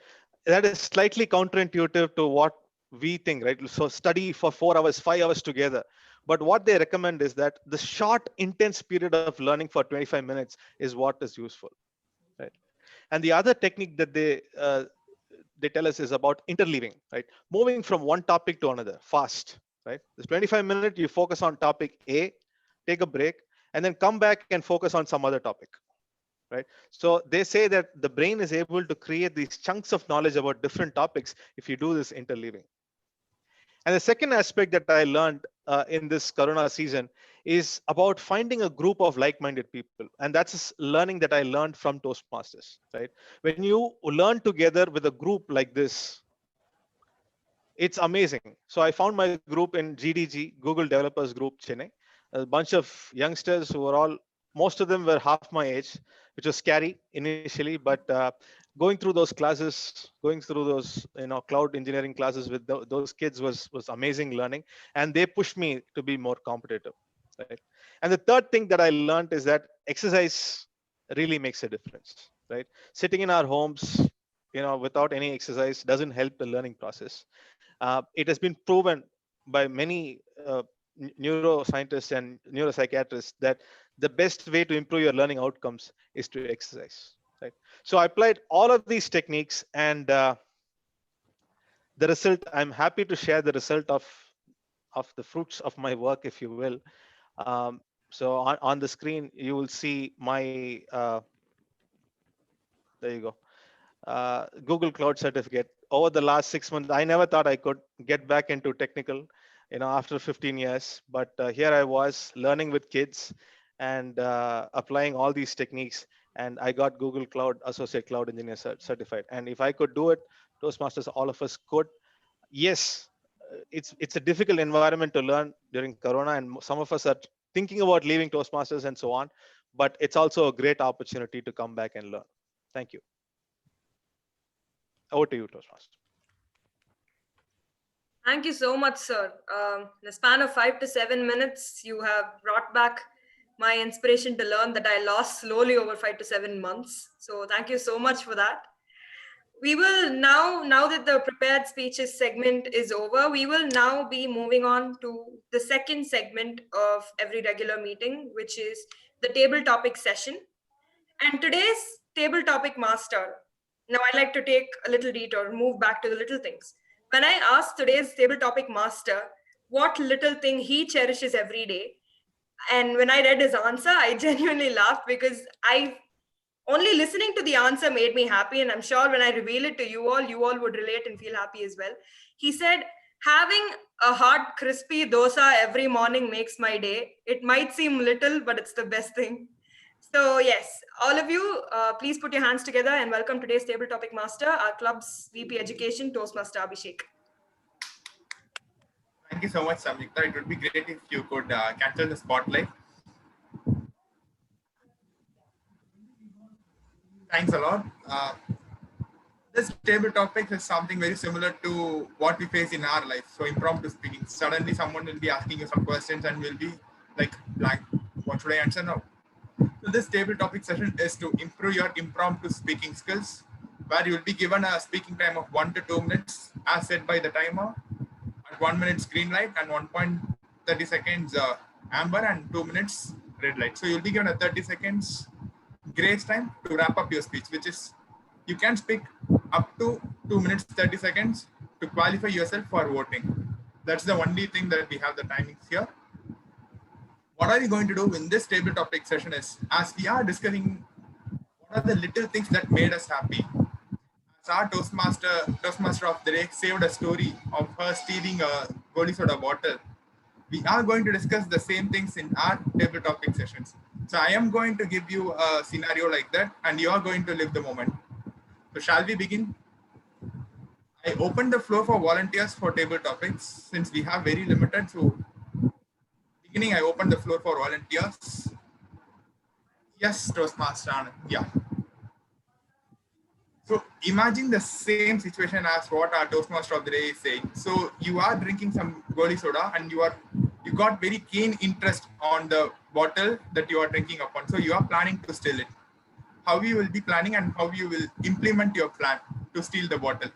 That is slightly counterintuitive to what we think, right? So study for 4 hours, 5 hours together. But what they recommend is that the short, intense period of learning for 25 minutes is what is useful, right? And the other technique that they tell us is about interleaving, right? Moving from one topic to another fast, right? This 25 minutes, you focus on topic A, take a break, and then come back and focus on some other topic, right? So they say that the brain is able to create these chunks of knowledge about different topics if you do this interleaving. And the second aspect that I learned in this Corona season is about finding a group of like-minded people. And that's learning that I learned from Toastmasters, right? When you learn together with a group like this, it's amazing. So I found my group in GDG, Google Developers Group, Chennai, a bunch of youngsters who were all, most of them were half my age, which was scary initially, but going through those classes, going through those cloud engineering classes with those kids was amazing learning, and they pushed me to be more competitive, right? And the third thing that I learned is that exercise really makes a difference, right? Sitting in our homes, without any exercise doesn't help the learning process. It has been proven by many neuroscientists and neuropsychiatrists that the best way to improve your learning outcomes is to exercise, right? So I applied all of these techniques, and the result, I'm happy to share the result of the fruits of my work, if you will. So on the screen, you will see my, there you go, Google Cloud certificate. Over the last 6 months, I never thought I could get back into technical, after 15 years, but here I was learning with kids and applying all these techniques, and I got Google Cloud Associate Cloud Engineer certified. And if I could do it, Toastmasters, all of us could. Yes, it's a difficult environment to learn during Corona, and some of us are thinking about leaving Toastmasters and so on, but it's also a great opportunity to come back and learn. Thank you. Over to you, Toastmaster. Thank you so much, sir. In a span of 5 to 7 minutes, you have brought back my inspiration to learn that I lost slowly over 5 to 7 months. So thank you so much for that. We will now that the prepared speeches segment is over, we will now be moving on to the second segment of every regular meeting, which is the table topic session. And today's table topic master, now I'd like to take a little detour, move back to the little things. When I asked today's table topic master what little thing he cherishes every day, and when I read his answer, I genuinely laughed, because only listening to the answer made me happy. And I'm sure when I reveal it to you all would relate and feel happy as well. He said, having a hot, crispy dosa every morning makes my day. It might seem little, but it's the best thing. So yes, all of you, please put your hands together and welcome today's table topic master, our club's VP Education, Toastmaster Abhishek. Thank you so much, Samyukta. It would be great if you could capture the spotlight. Thanks a lot. This table topic is something very similar to what we face in our life. So impromptu speaking. Suddenly someone will be asking you some questions and will be like, blank, what should I answer now? So this table topic session is to improve your impromptu speaking skills, where you will be given a speaking time of 1 to 2 minutes as set by the timer, at 1 minute green light and 1.30 seconds amber and 2 minutes red light. So you'll be given a 30 seconds grace time to wrap up your speech, which is you can speak up to 2 minutes 30 seconds to qualify yourself for voting. That's the only thing that we have the timings here. What are we going to do in this table topic session is, as we are discussing what are the little things that made us happy. As our Toastmaster of the day saved a story of her stealing a Goli soda bottle, we are going to discuss the same things in our table topic sessions. So I am going to give you a scenario like that, and you are going to live the moment. So shall we begin? I open the floor for volunteers for table topics since we have very limited. So beginning, I open the floor for volunteers. Yes, Toastmaster Anand. Yeah. So imagine the same situation as what our Toastmaster of the day is saying. So you are drinking some Goli soda and you got very keen interest on the bottle that you are drinking upon. So you are planning to steal it. how you will be planning and how you will implement your plan to steal the bottle.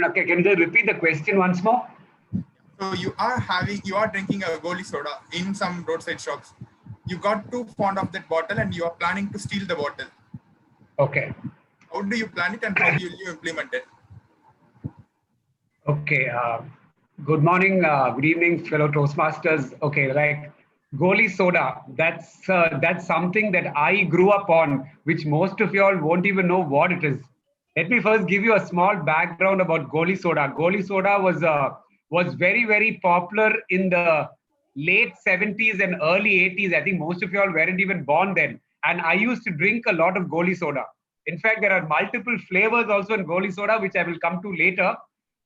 Okay, can you repeat the question once more? So you are drinking a Goli soda in some roadside shops. You got too fond of that bottle and you are planning to steal the bottle. Okay. How do you plan it and how will you implement it? Okay. Good morning, good evening, fellow Toastmasters. Okay, like Goli soda, that's something that I grew up on, which most of you all won't even know what it is. Let me first give you a small background about Goli soda. Goli soda was very, very popular in the late 70s and early 80s. I think most of you all weren't even born then. And I used to drink a lot of Goli soda. In fact, there are multiple flavors also in Goli soda, which I will come to later.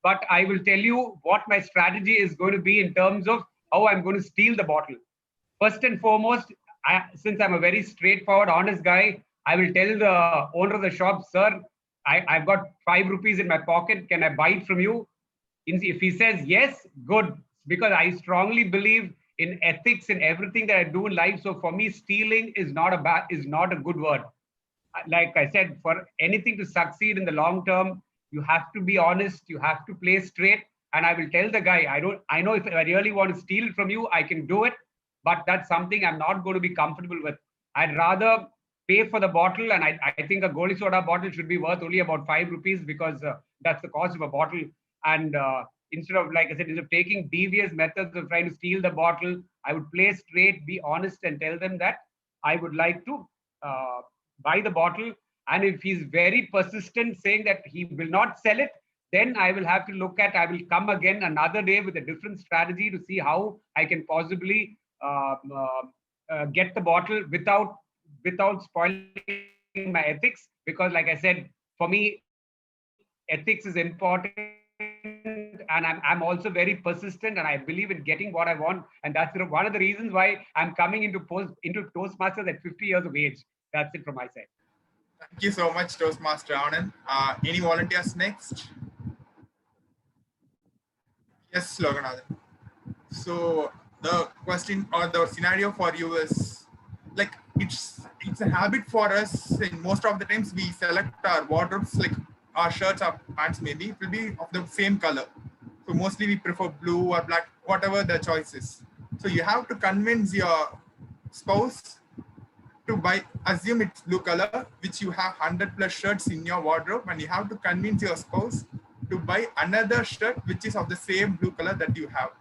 But I will tell you what my strategy is going to be in terms of how I'm going to steal the bottle. First and foremost, since I'm a very straightforward, honest guy, I will tell the owner of the shop, sir, I've got 5 rupees in my pocket. Can I buy it from you? If he says yes, good. Because I strongly believe in ethics in everything that I do in life. So for me, stealing is not a good word. Like I said, for anything to succeed in the long term, you have to be honest, you have to play straight. And I will tell the guy, I know if I really want to steal it from you, I can do it, but that's something I'm not going to be comfortable with. I'd rather pay for the bottle, and I think a Goli soda bottle should be worth only about 5 rupees because that's the cost of a bottle. And instead of, like I said, instead of taking devious methods of trying to steal the bottle, I would play straight, be honest, and tell them that I would like to buy the bottle. And if he's very persistent saying that he will not sell it, then I will have to I will come again another day with a different strategy to see how I can possibly get the bottle without spoiling my ethics. Because like I said, for me, ethics is important. And I'm also very persistent, and I believe in getting what I want. And that's one of the reasons why I'm coming into Toastmasters at 50 years of age. That's it from my side. Thank you so much, Toastmaster Anand. Any volunteers next? Yes, Loganathan. So the question or the scenario for you is like it's a habit for us. In most of the times we select our wardrobes, like our shirts or pants, maybe it will be of the same color. So mostly we prefer blue or black, whatever the choice is. So you have to convince your spouse to buy, assume it's blue color, which you have 100 plus shirts in your wardrobe, and you have to convince your spouse to buy another shirt which is of the same blue color that you have.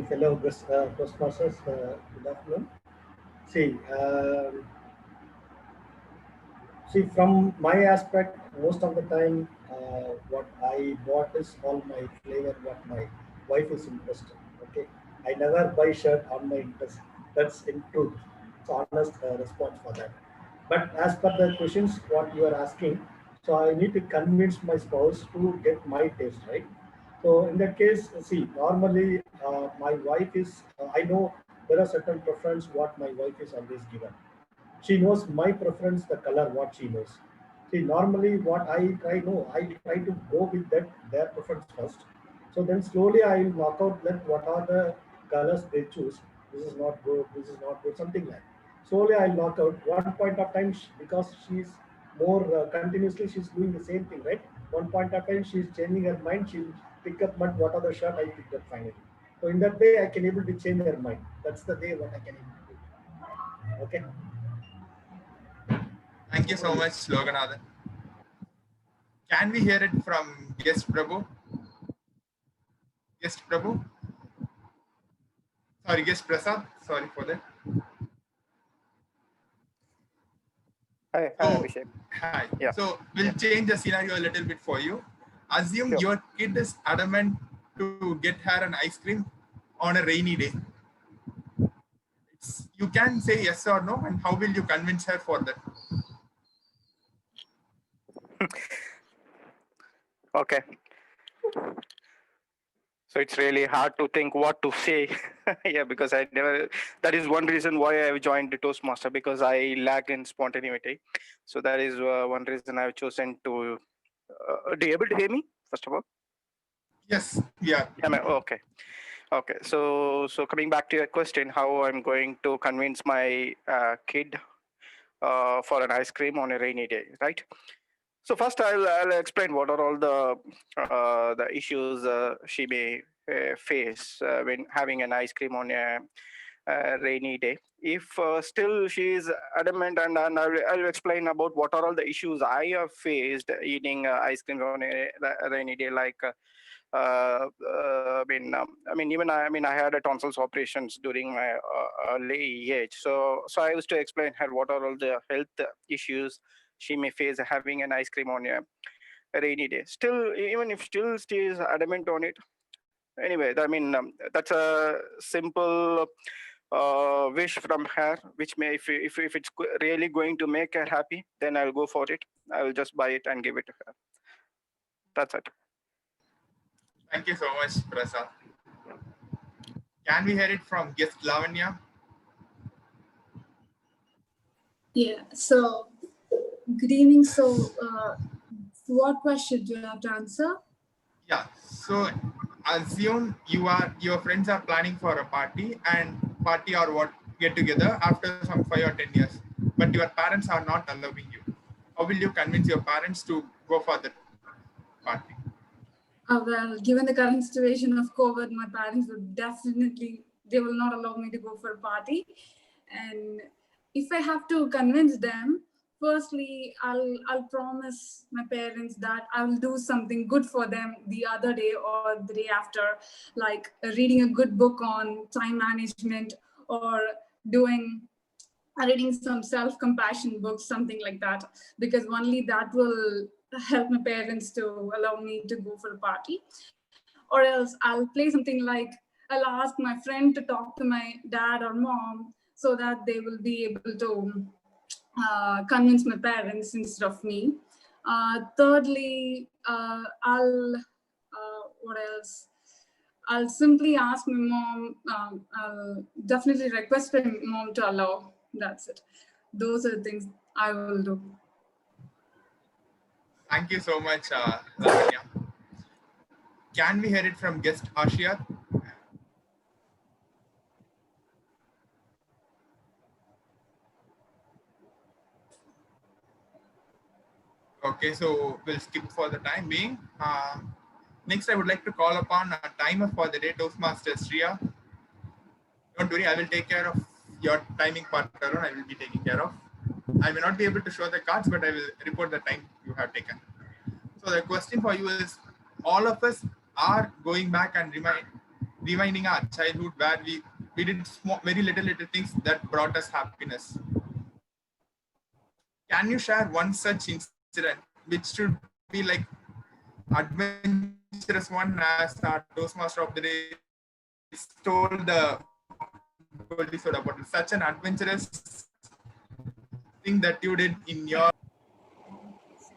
Fellow Toastmasters, good afternoon. See, from my aspect, most of the time, what I bought is all my flavor, what my wife is interested. Okay, I never buy shirt on my interest. That's in truth. It's honest response for that. But as per the questions what you are asking, so I need to convince my spouse to get my taste, right? So in that case, see, normally my wife is, I know there are certain preference what my wife is always given. She knows my preference, the color, what she knows. See, normally what I try to go with their preference first. So then slowly I will knock out that what are the colors they choose. This is not good, this is not good, something like. Slowly I'll knock out. One point of time, because she's more continuously, she's doing the same thing, right? One point of time, she's changing her mind. She'll pick up what are the shirt I picked up finally. So in that way, I can able to change her mind. That's the way what I can able to do. Okay. Thank you so much, Loganathan. Can we hear it from Guest Prabhu? Guest Prabhu? Sorry, Guest Prasad. Sorry for that. Hi, Abhishek. Hi. Yeah. So we'll change the scenario a little bit for you. Assume your kid is adamant to get her an ice cream on a rainy day. You can say yes or no, and how will you convince her for that? Okay. So it's really hard to think what to say. Yeah, because that is one reason why I've joined the Toastmaster, because I lack in spontaneity. So that is one reason I've chosen to, are you able to hear me, first of all? Yes, yeah. Okay. Okay, so coming back to your question, how I'm going to convince my kid for an ice cream on a rainy day, right? So first, I'll explain what are all the issues she may face when having an ice cream on a rainy day. If still she is adamant, and I'll explain about what are all the issues I have faced eating ice cream on a rainy day, like. I mean, I had a tonsils operations during my early age. So I used to explain her what are all the health issues she may face having an ice cream on a rainy day. Still, even if still she is adamant on it. Anyway, I mean, that's a simple wish from her, which may, if it's really going to make her happy, then I'll go for it. I will just buy it and give it to her. That's it. Thank you so much, Prasad. Can we hear it from guest Lavanya? Yeah, so good evening. So what question do you have to answer? Yeah, so assume your friends are planning for a party or what get together after some 5 or 10 years, but your parents are not allowing you. How will you convince your parents to go for the party? Well, given the current situation of COVID, my parents would they will not allow me to go for a party. And if I have to convince them, firstly, I'll promise my parents that I will do something good for them the other day or the day after, like reading a good book on time management or reading some self-compassion books, something like that, because only that will help my parents to allow me to go for a party. Or else I'll play something like I'll ask my friend to talk to my dad or mom so that they will be able to convince my parents instead of me. Thirdly, what else? I'll simply ask my mom. I'll definitely request my mom to allow. That's it. Those are the things I will do. Thank you so much, Lavanya. Can we hear it from guest Ashia? Okay, so we'll skip for the time being. Next, I would like to call upon a timer for the day, Toastmasters Shriya. Don't worry, I will take care of your timing part, Tarun. I will be taking care of. I may not be able to show the cards, but I will report the time you have taken. So the question for you is, all of us are going back and reminding our childhood where we did very little things that brought us happiness. Can you share one such incident which should be like adventurous one, as our Toastmaster of the day told the Goldie Soda bottle, such an adventurous thing that you did in your...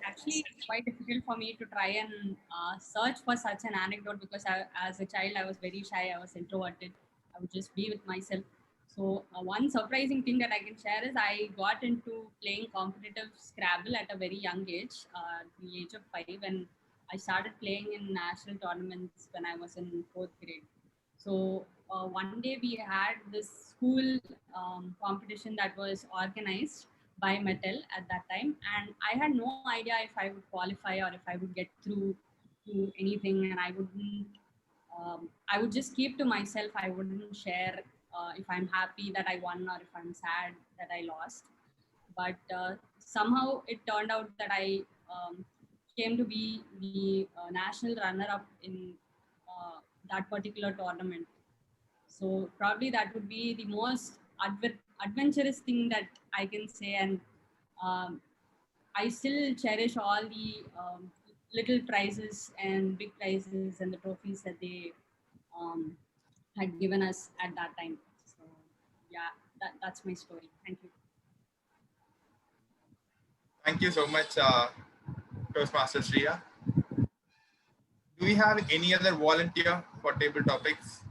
Actually, it's quite difficult for me to try and search for such an anecdote, because as a child, I was very shy. I was introverted. I would just be with myself. So one surprising thing that I can share is I got into playing competitive Scrabble at a very young age, the age of 5, and I started playing in national tournaments when I was in 4th grade. So one day we had this school competition that was organized by Mattel at that time, and I had no idea if I would qualify or if I would get through to anything, and I would just keep to myself. I wouldn't share if I'm happy that I won or if I'm sad that I lost. But somehow it turned out that I came to be the national runner-up in that particular tournament. So probably that would be the most adventurous thing that I can say, and I still cherish all the little prizes and big prizes and the trophies that they had given us at that time. So yeah, that's my story. Thank you. Thank you so much, Toastmaster Shriya. Do we have any other volunteer for table topics?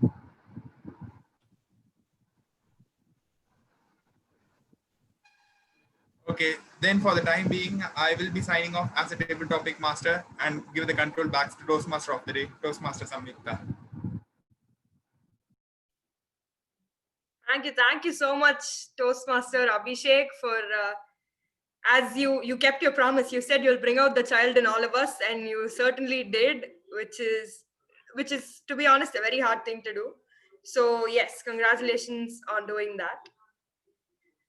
Okay, then for the time being, I will be signing off as a table topic master and give the control back to Toastmaster of the day, Toastmaster Samyukta. Thank you so much, Toastmaster Abhishek, for as you kept your promise. You said you'll bring out the child in all of us, and you certainly did, which is, to be honest, a very hard thing to do. So yes, congratulations on doing that.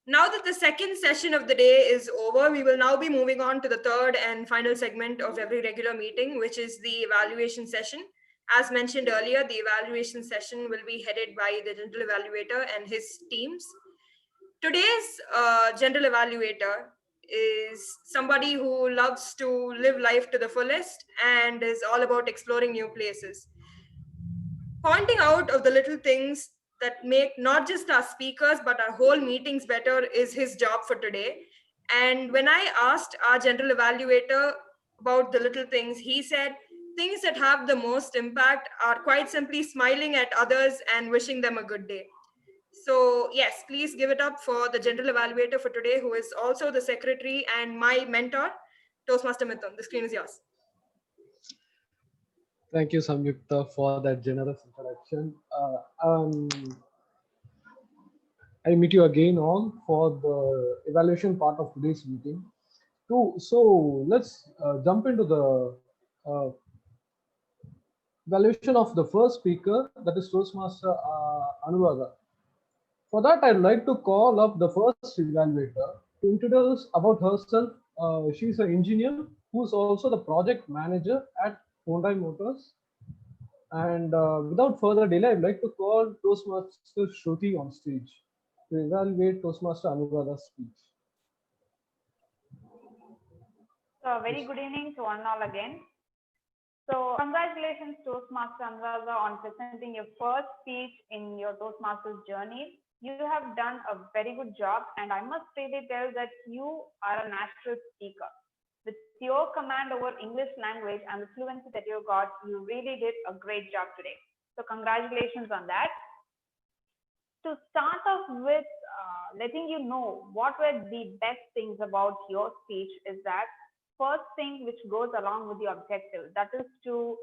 Now that the second session of the day is over, we will now be moving on to the third and final segment of every regular meeting, which is the evaluation session. As mentioned earlier, the evaluation session will be headed by the general evaluator and his teams. Today's general evaluator is somebody who loves to live life to the fullest and is all about exploring new places. Pointing out of the little things that make not just our speakers but our whole meetings better is his job for today. And when I asked our general evaluator about the little things, he said things that have the most impact are quite simply smiling at others and wishing them a good day. So yes, please give it up for the general evaluator for today, who is also the secretary and my mentor, Toastmaster Mithun. The screen is yours. Thank you, Samyukta, for that generous introduction. I meet you again all for the evaluation part of today's meeting. So let's jump into the evaluation of the first speaker, that is Toastmaster Anuradha. For that, I'd like to call up the first evaluator to introduce about herself. She's an engineer who's also the project manager at Hyundai Motors. And without further delay, I'd like to call Toastmaster Shruti on stage to evaluate Toastmaster Anuradha's speech. So, very good evening to one all again. So, congratulations, Toastmaster Anuradha, on presenting your first speech in your Toastmasters journey. You have done a very good job, and I must really tell that you are a natural speaker. With your command over English language and the fluency that you got, you really did a great job today. So congratulations on that. To start off with letting you know what were the best things about your speech is that first thing which goes along with the objective, that is to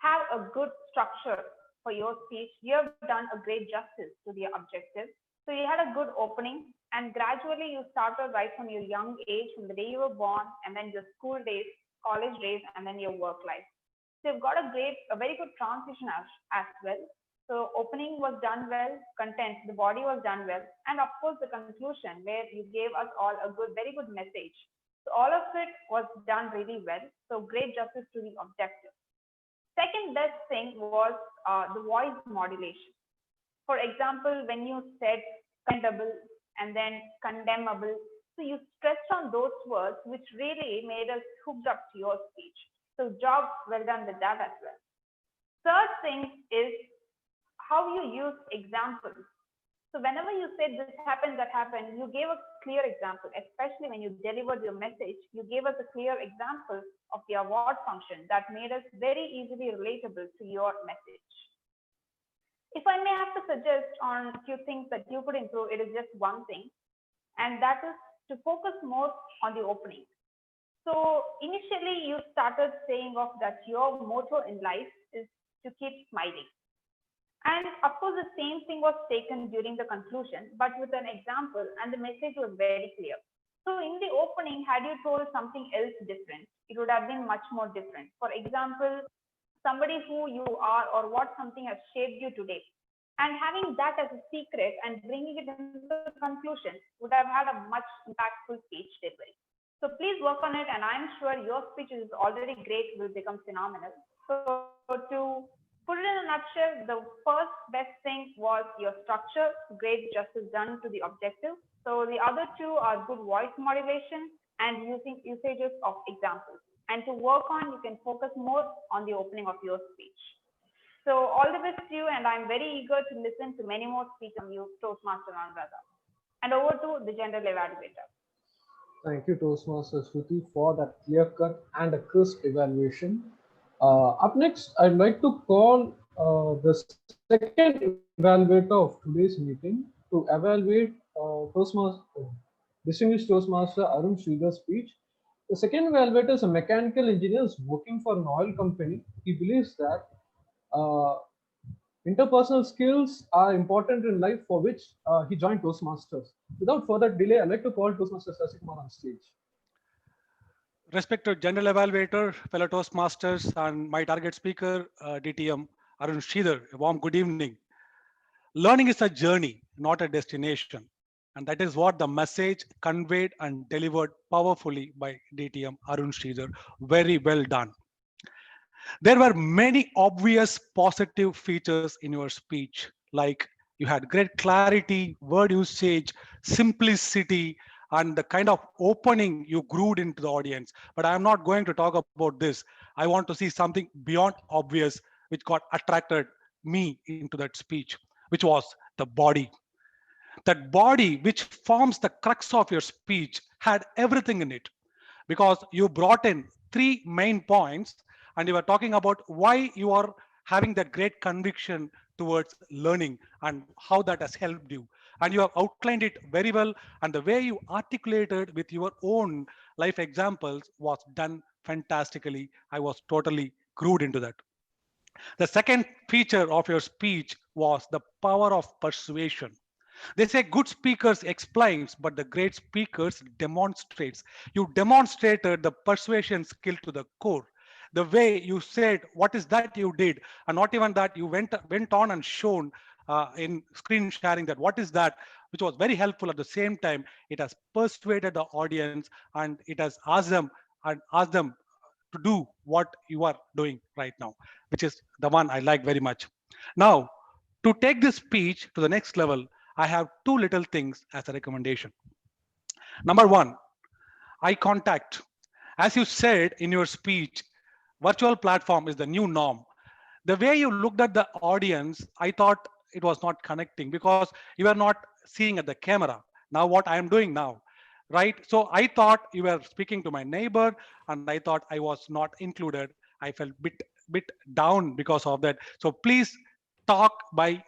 have a good structure for your speech. You have done a great justice to the objective. So you had a good opening, and gradually you started right from your young age, from the day you were born, and then your school days, college days, and then your work life. So you've got a very good transition as well. So opening was done well, content, the body was done well, and of course the conclusion where you gave us all a very good message. So all of it was done really well. So great justice to the objective. Second best thing was the voice modulation. For example, when you said commendable and then condemnable, so you stressed on those words, which really made us hooked up to your speech. So job well done with that as well. Third thing is how you use examples. So whenever you said this happened, that happened, you gave a clear example, especially when you delivered your message, you gave us a clear example of the award function that made us very easily relatable to your message. If I may have to suggest on a few things that you could improve, it is just one thing, and that is to focus more on the opening. So initially you started saying off that your motto in life is to keep smiling. And of course, the same thing was taken during the conclusion, but with an example, and the message was very clear. So in the opening, had you told something else different, it would have been much more different. For example, somebody who you are or what something has shaped you today. And having that as a secret and bringing it into the conclusion would have had a much impactful speech delivery. So please work on it, and I'm sure your speech is already great, will become phenomenal. So to put it in a nutshell, the first best thing was your structure, great justice done to the objective. So the other two are good voice modulation and usages of examples. And to work on, you can focus more on the opening of your speech. So all the best to you, and I'm very eager to listen to many more speeches from you, Toastmaster Anuradha. And over to the general evaluator. Thank you, Toastmaster Shruti, for that clear-cut and a crisp evaluation. Up next, I'd like to call the second evaluator of today's meeting to evaluate distinguished Toastmaster Arun Sridhar's speech. The second evaluator is a mechanical engineer working for an oil company. He believes that Interpersonal skills are important in life, for which he joined Toastmasters. Without further delay, I'd like to call Toastmaster Sasikumar on stage. Respected General Evaluator, fellow Toastmasters, and my target speaker, DTM Arun Sridhar, a warm good evening. Learning is a journey, not a destination. And that is what the message conveyed and delivered powerfully by DTM Arun Sridhar. Very well done. There were many obvious positive features in your speech, like you had great clarity, word usage, simplicity, and the kind of opening you grewed into the audience. But I'm not going to talk about this. I want to see something beyond obvious, which got attracted me into that speech, which was the body. That body, which forms the crux of your speech, had everything in it, because you brought in three main points and you were talking about why you are having that great conviction towards learning and how that has helped you. And you have outlined it very well. And the way you articulated with your own life examples was done fantastically. I was totally glued into that. The second feature of your speech was the power of persuasion. They say good speakers explains, but the great speakers demonstrates. You demonstrated the persuasion skill to the core. The way you said, what is that you did? And not even that, you went on and shown in screen sharing that what is that, which was very helpful. At the same time, it has persuaded the audience and it has asked them to do what you are doing right now, which is the one I like very much. Now, to take this speech to the next level, I have two little things as a recommendation. Number one, eye contact. As you said in your speech, virtual platform is the new norm. The way you looked at the audience, I thought it was not connecting because you were not seeing at the camera. Now what I am doing now, right? So I thought you were speaking to my neighbor and I thought I was not included. I felt bit down because of that. So please talk by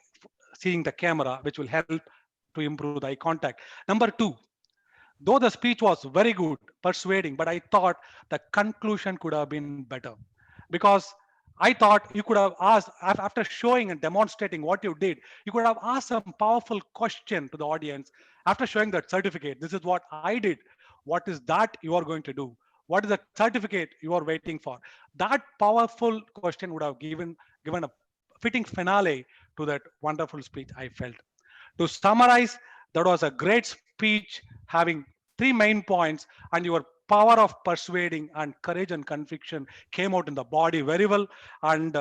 seeing the camera, which will help to improve the eye contact. Number two, though the speech was very good, persuading, but I thought the conclusion could have been better, because I thought you could have asked, after showing and demonstrating what you did, you could have asked some powerful question to the audience after showing that certificate. This is what I did. What is that you are going to do? What is the certificate you are waiting for? That powerful question would have given a fitting finale to that wonderful speech, I felt. To summarize, that was a great speech having three main points, and your power of persuading and courage and conviction came out in the body very well. And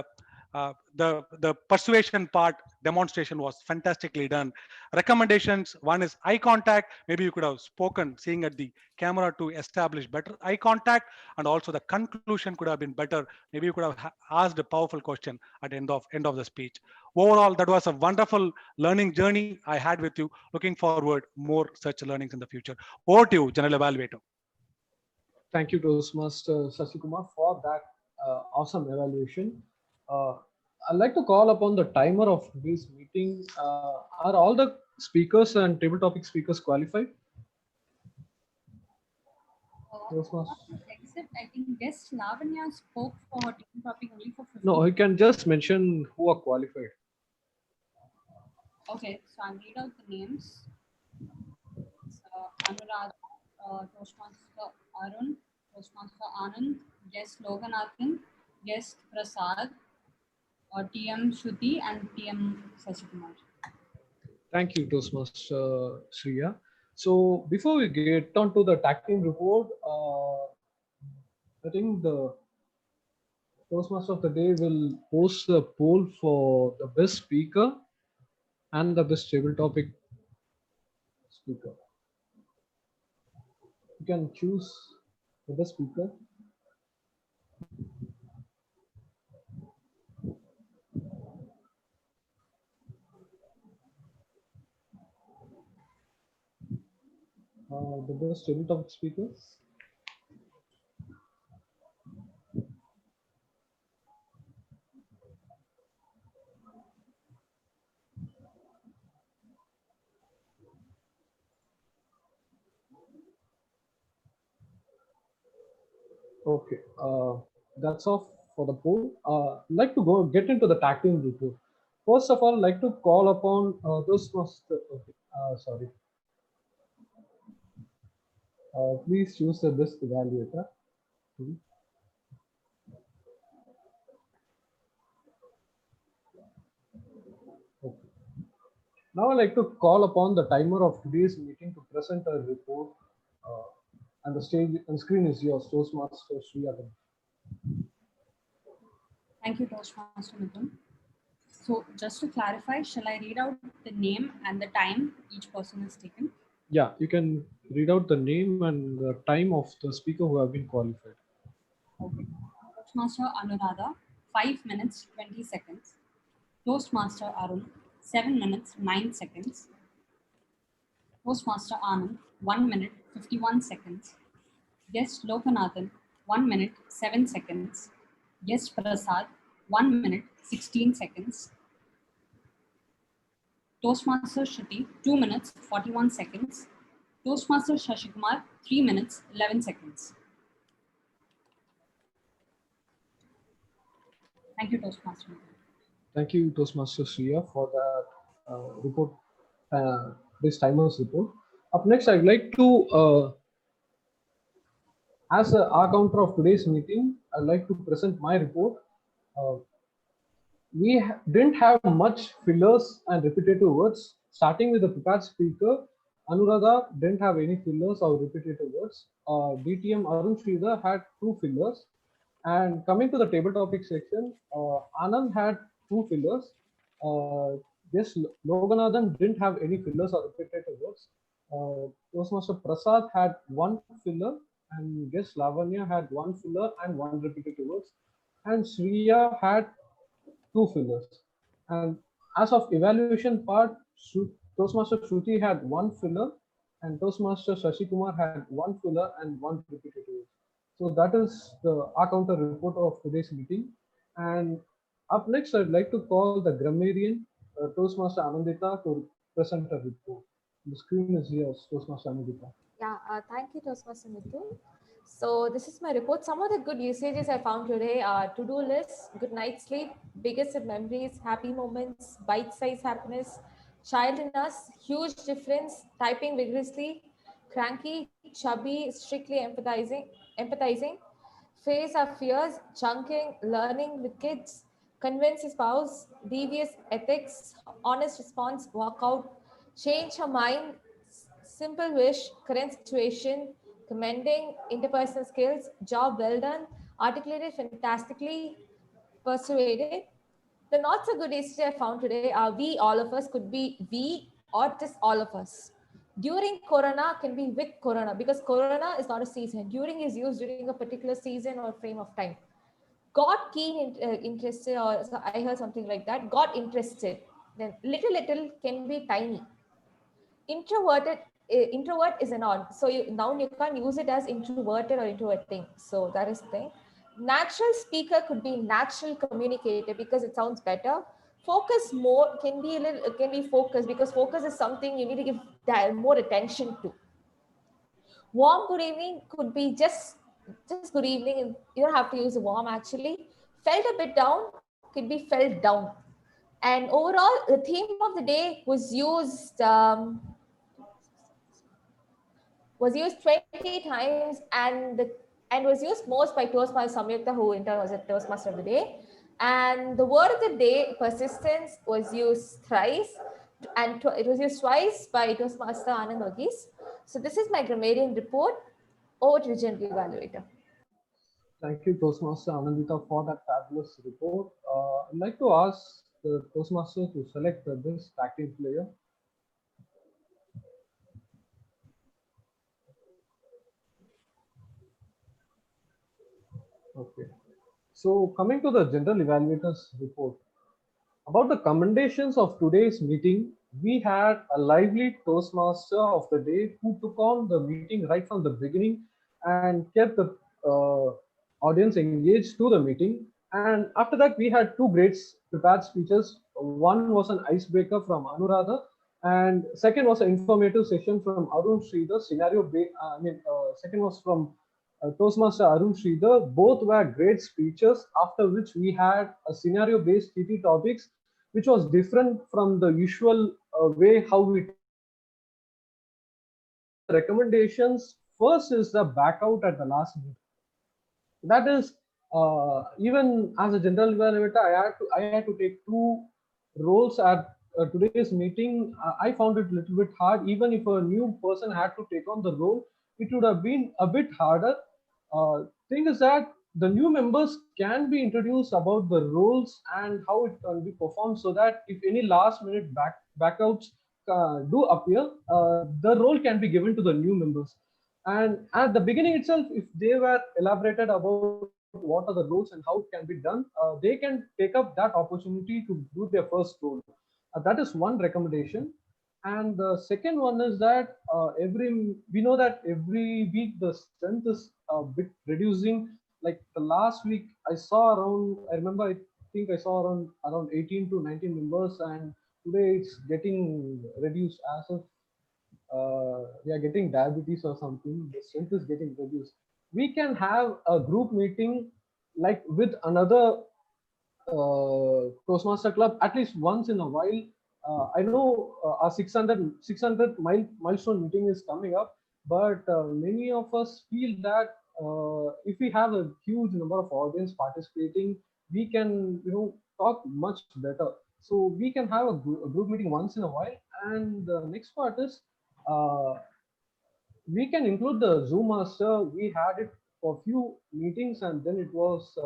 the persuasion part demonstration was fantastically done. Recommendations: one is eye contact. Maybe you could have spoken seeing at the camera to establish better eye contact, and also the conclusion could have been better. Maybe you could have asked a powerful question at end of the speech. Overall, that was a wonderful learning journey I had with you. Looking forward more such learnings in the future. Over to you, General Evaluator. Thank you, Toastmaster Sasikumar, for that awesome evaluation. I'd like to call upon the timer of this meeting. Are all the speakers and table topic speakers qualified? Except I think guest Lavanya spoke for her team topic only for 15. No, you can just mention who are qualified. Okay, so I'll read out the names. Anuradha, Toastmaster Arun, Toastmaster Anand, guest Loganathan, guest Prasad, TM Shruti, and TM Sasikumar. Thank you, Toastmaster Shriya. So before we get on to the tag team report, I think the Toastmaster of the day will post the poll for the best speaker and the best table topic speaker. You can choose the best speaker. The best table topic speakers. Okay, that's all for the poll. I'd like to get into the tag team report. First of all, I'd like to call upon Toastmaster. Okay, sorry. Please choose the best evaluator. Okay. Now I'd like to call upon the timer of today's meeting to present a report. And the stage and screen is yours, Toastmaster Sri Adam. Thank you, Toastmaster Mithun. So just to clarify, shall I read out the name and the time each person has taken? Yeah, you can read out the name and the time of the speaker who have been qualified. Okay. Toastmaster Anuradha, 5 minutes, 20 seconds. Toastmaster Arun, 7 minutes, 9 seconds. Toastmaster Anand, 1 minute, 51 seconds. Guest Lokanathan, 1 minute, 7 seconds. Guest Prasad, 1 minute, 16 seconds. Toastmaster Shruti, 2 minutes, 41 seconds. Toastmaster Shashikumar, 3 minutes, 11 seconds. Thank you, Toastmaster. Thank you, Toastmaster Shriya, for that report, this timer's report. Up next, I'd like to, as our counter of today's meeting, I'd like to present my report. We didn't have much fillers and repetitive words. Starting with the prepared speaker, Anuradha didn't have any fillers or repetitive words. DTM Arun Sridhar had 2 fillers. And coming to the table topic section, Anand had 2 fillers. Yes, Loganathan didn't have any fillers or repetitive words. Toastmaster Prasad had 1 filler, and guest Lavanya had 1 filler and 1 repetitive words. And Shriya had 2 fillers. And as of evaluation part, Toastmaster Shruti had 1 filler, and Toastmaster Shashikumar had 1 filler and 1 repetitive. So that is the counter report of today's meeting. And up next, I'd like to call the grammarian, Toastmaster Anandita, to present a report. The screen is yours, Toastmaster Anandita. Yeah, thank you, Toastmaster Mithun. So this is my report. Some of the good usages I found today are to-do lists, good night's sleep, biggest memories, happy moments, bite-sized happiness, child in us, huge difference, typing vigorously, cranky, chubby, strictly empathizing, face our fears, chunking, learning with kids, convince his spouse, devious ethics, honest response, walk out, change her mind, simple wish, current situation, commending interpersonal skills, job well done, articulated fantastically, persuaded. The not so good usage I found today are we, all of us, could be we or just all of us. During Corona can be with Corona because Corona is not a season. During is used during a particular season or frame of time. Got keen interested, or so I heard something like that. Got interested. Then little can be tiny. Introvert is an odd, so now you can't use it as introverted or introverting. So that is the thing. Natural speaker could be natural communicator because it sounds better. Focus more can be focused because focus is something you need to give more attention to. Warm good evening could be just good evening. You don't have to use warm actually. Felt a bit down could be felt down. And overall, the theme of the day was used 20 times and was used most by Toastmaster Samyukta, who in turn was a Toastmaster of the day. And the word of the day, persistence, was used thrice, and it was used twice by Toastmaster Anand Varghese. So this is my grammarian report. Over to the general evaluator. Thank you, Toastmaster Anandita, for that fabulous report. I'd like to ask the Toastmaster to select the best tag-team player. Okay. So coming to the general evaluator's report, about the commendations of today's meeting, we had a lively Toastmaster of the day who took on the meeting right from the beginning and kept the audience engaged to the meeting. And after that, we had 2 great prepared speeches. One was an icebreaker from Anuradha, and second was an informative session from Arun Sridhar. Second was from Toastmaster Arun Sridhar. Both were great speeches, after which we had a scenario-based TT topics which was different from the usual way how we recommendations. First is the back out at the last minute. That is, even as a general evaluator, I had to take two roles at today's meeting. I found it a little bit hard. Even if a new person had to take on the role, it would have been a bit harder. Thing is that the new members can be introduced about the roles and how it can be performed, so that if any last minute backouts do appear, the role can be given to the new members. And at the beginning itself, if they were elaborated about what are the roles and how it can be done, they can take up that opportunity to do their first role. That is one recommendation. And the second one is that we know that every week the strength is a bit reducing. Like the last week, I remember, I think I saw around 18 to 19 members, and today it's getting reduced as if we are getting diabetes or something. The strength is getting reduced. We can have a group meeting like with another Toastmaster club at least once in a while. I know our 600 milestone meeting is coming up, but many of us feel that if we have a huge number of audience participating, we can talk much better. So we can have a group meeting once in a while. And the next part is we can include the Zoom master. We had it for a few meetings and then it was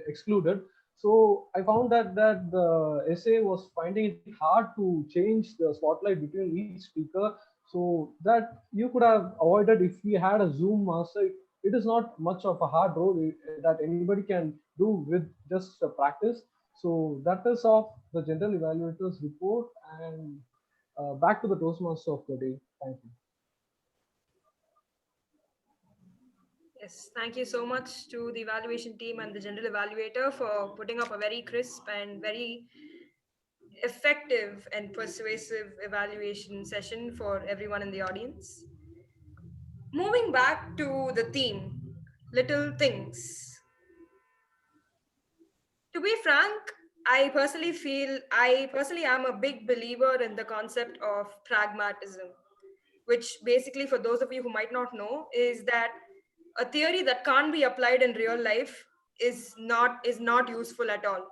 excluded. So I found that the SA was finding it hard to change the spotlight between each speaker, so that you could have avoided if we had a Zoom master. It is not much of a hard role that anybody can do with just practice. So that is of the general evaluators report, and back to the Toastmaster of the day. Thank you. Yes, thank you so much to the evaluation team and the general evaluator for putting up a very crisp and very effective and persuasive evaluation session for everyone in the audience. Moving back to the theme, little things. To be frank, I personally am a big believer in the concept of pragmatism, which basically, for those of you who might not know, is that a theory that can't be applied in real life is not useful at all.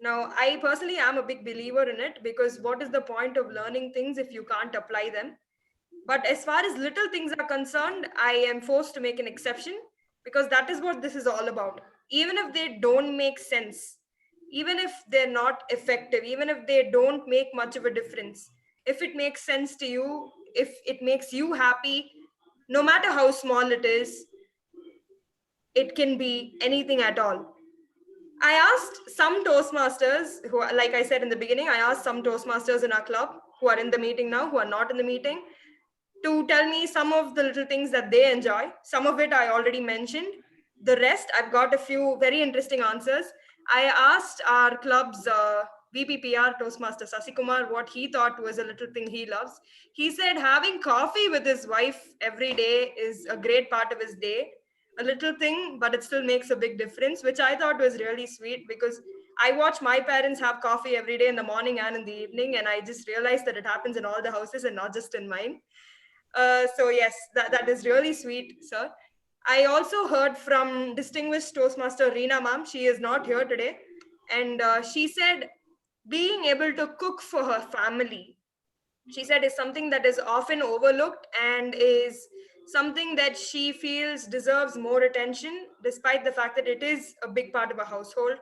Now, I personally am a big believer in it, because what is the point of learning things if you can't apply them? But as far as little things are concerned, I am forced to make an exception, because that is what this is all about. Even if they don't make sense, even if they're not effective, even if they don't make much of a difference, if it makes sense to you, if it makes you happy, no matter how small it is, it can be anything at all. I asked some Toastmasters who, like I said in the beginning, I asked some Toastmasters in our club who are in the meeting now, who are not in the meeting, to tell me some of the little things that they enjoy. Some of it I already mentioned. The rest, I've got a few very interesting answers. I asked our club's VPPR Toastmaster Sasikumar what he thought was a little thing he loves. He said having coffee with his wife every day is a great part of his day. A little thing, but it still makes a big difference, which I thought was really sweet, because I watch my parents have coffee every day in the morning and in the evening, and I just realized that it happens in all the houses and not just in mine. So yes, that is really sweet, sir. I also heard from distinguished Toastmaster Reena ma'am. She is not here today. And she said being able to cook for her family, she said, is something that is often overlooked and is something that she feels deserves more attention, despite the fact that it is a big part of a household.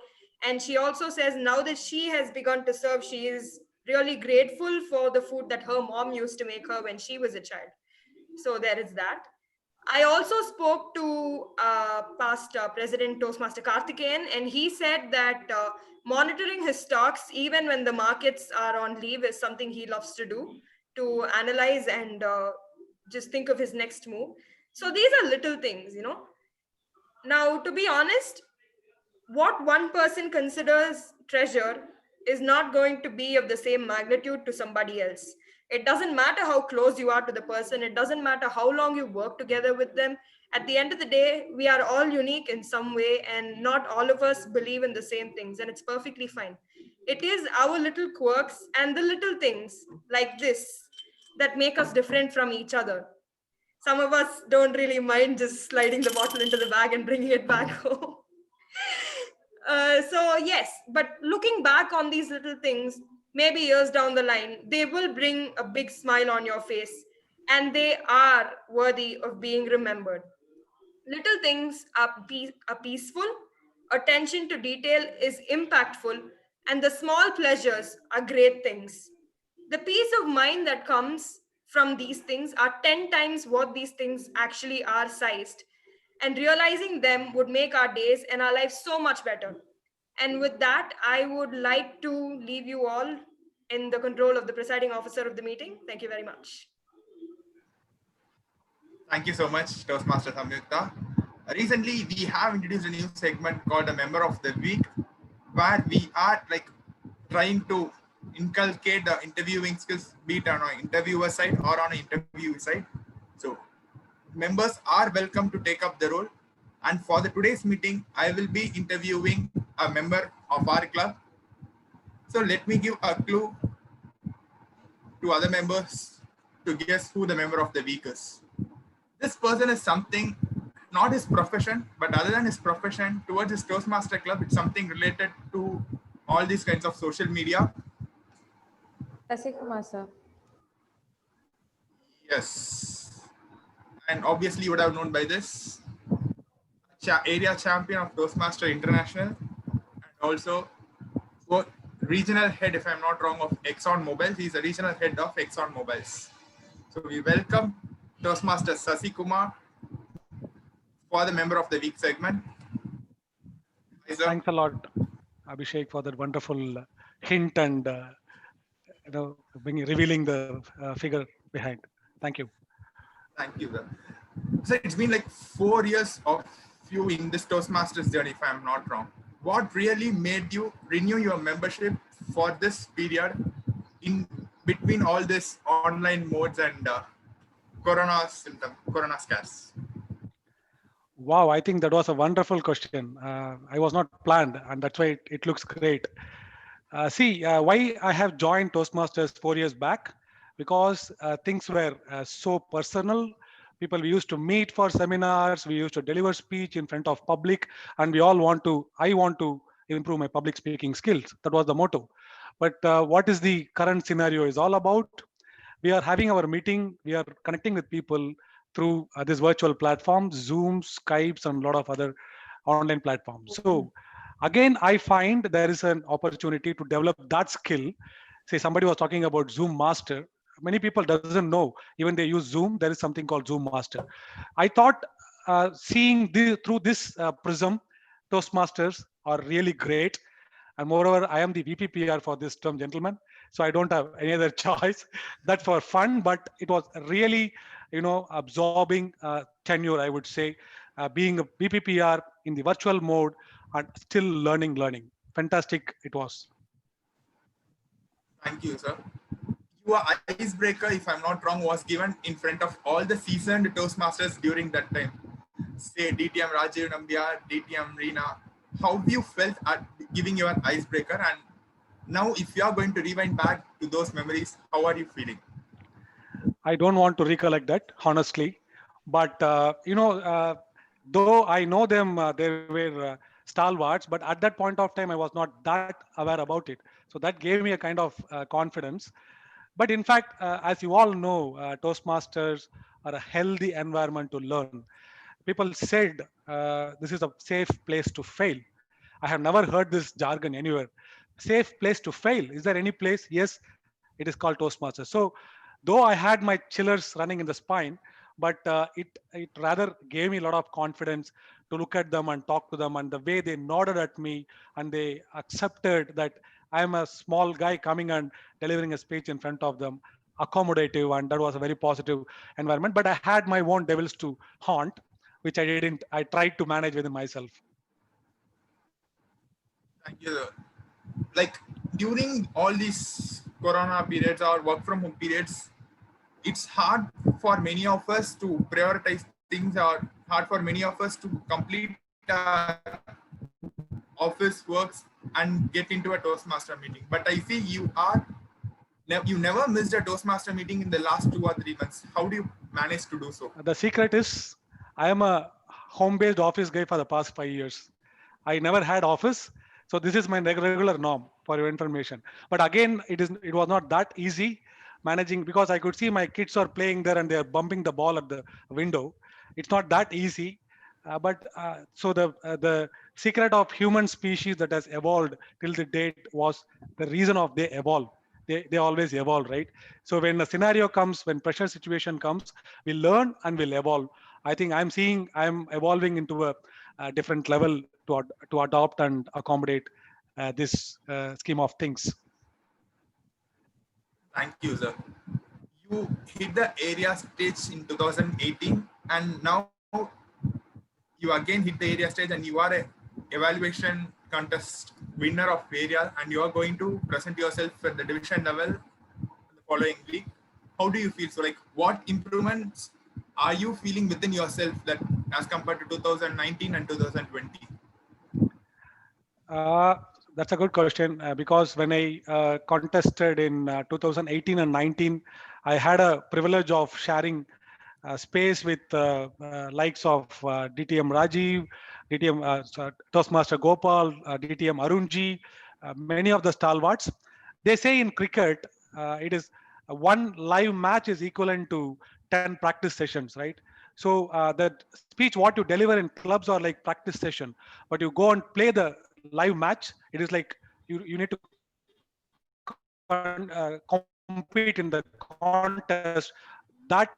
And she also says now that she has begun to serve, she is really grateful for the food that her mom used to make her when she was a child. So there is that. I also spoke to past President Toastmaster Karthikeyan, and he said that monitoring his stocks, even when the markets are on leave, is something he loves to do, to analyze and just think of his next move. So these are little things, you know. Now, to be honest, what one person considers treasure is not going to be of the same magnitude to somebody else. It doesn't matter how close you are to the person, it doesn't matter how long you work together with them. At the end of the day, we are all unique in some way, and not all of us believe in the same things, and it's perfectly fine. It is our little quirks and the little things like this that make us different from each other. Some of us don't really mind just sliding the bottle into the bag and bringing it back home. So yes, but looking back on these little things, maybe years down the line, they will bring a big smile on your face, and they are worthy of being remembered. Little things are peaceful, attention to detail is impactful, and the small pleasures are great things. The peace of mind that comes from these things are 10 times what these things actually are sized. And realizing them would make our days and our lives so much better. And with that, I would like to leave you all in the control of the presiding officer of the meeting. Thank you very much. Thank you so much, Toastmaster Samyukta. Recently, we have introduced a new segment called a Member of the Week, where we are trying to inculcate the interviewing skills, be it on an interviewer side or on an interview side. So members are welcome to take up the role. And for today's meeting, I will be interviewing a member of our club. So let me give a clue to other members to guess who the member of the week is. This person is something, not his profession, but other than his profession, towards his Toastmaster club, it's something related to all these kinds of social media. Sasi Kumar, sir. Yes. And obviously you would have known by this. Area champion of Toastmaster International, and also regional head, if I'm not wrong, of Exxon Mobiles. He's a regional head of Exxon Mobiles. So we welcome Toastmaster Sasi Kumar for the Member of the Week segment. Thanks a lot, Abhishek, for that wonderful hint and revealing the figure behind. Thank you. Thank you, sir. So it's been like 4 years of you in this Toastmasters journey, if I'm not wrong. What really made you renew your membership for this period in between all this online modes and corona scares? Wow, I think that was a wonderful question. I was not planned, and that's why it looks great. Why I have joined Toastmasters 4 years back, because things were so personal. We used to meet for seminars, we used to deliver speech in front of public, and I want to improve my public speaking skills. That was the motto. But what is the current scenario is all about? We are having our meeting, we are connecting with people through this virtual platform, Zoom, Skypes, and a lot of other online platforms. So again, I find there is an opportunity to develop that skill. Say somebody was talking about Zoom Master. Many people doesn't know, even they use Zoom, there is something called Zoom Master. I thought seeing through this prism, Toastmasters are really great. And moreover, I am the VPPR for this term, gentlemen. So I don't have any other choice. That's for fun, but it was really, absorbing tenure, I would say, being a VPPR in the virtual mode and still learning. Fantastic it was. Thank you, sir. Your icebreaker, if I'm not wrong, was given in front of all the seasoned Toastmasters during that time. Say DTM Rajiv Nambiar, DTM Reena. How you felt at giving your icebreaker, and now if you are going to rewind back to those memories, how are you feeling? I don't want to recollect that, honestly, but though I know them, they were stalwarts, but at that point of time, I was not that aware about it. So that gave me a kind of confidence. But in fact, as you all know, Toastmasters are a healthy environment to learn. People said this is a safe place to fail. I have never heard this jargon anywhere. Safe place to fail. Is there any place? Yes, it is called Toastmasters. So though I had my chillers running in the spine, but it rather gave me a lot of confidence to look at them and talk to them, and the way they nodded at me and they accepted that I am a small guy coming and delivering a speech in front of them, accommodative, and that was a very positive environment. But I had my own devils to haunt, which I tried to manage within myself. Thank you. Like during all these corona periods or work from home periods, it's hard for many of us to prioritize things, or hard for many of us to complete our office works and get into a Toastmaster meeting. But I see you never missed a Toastmaster meeting in the last 2 or 3 months. How do you manage to do so? The secret is I am a home-based office guy for the past 5 years. I never had office, so this is my regular norm for your information. But again, it was not that easy managing because I could see my kids are playing there and they are bumping the ball at the window. It's not that easy. So the secret of human species that has evolved till the date was the reason of they evolve. They always evolve, right? So when a scenario comes, when pressure situation comes, we learn and we'll evolve. I think I'm evolving into a different level to adopt and accommodate this scheme of things. Thank you, sir. You hit the area stage in 2018, and now you again hit the area stage, and you are a evaluation contest winner of area, and you are going to present yourself at the division level the following week. How do you feel? So, like, what improvements are you feeling within yourself that as compared to 2019 and 2020? That's a good question because when I contested in 2018 and 19, I had a privilege of sharing space with likes of DTM Rajiv, DTM Toastmaster Gopal, DTM Arunji, many of the stalwarts. They say in cricket, it is one live match is equivalent to 10 practice sessions, right? So that speech, what you deliver in clubs are like practice session, but you go and play the live match, it is like you need to compete in the contest. That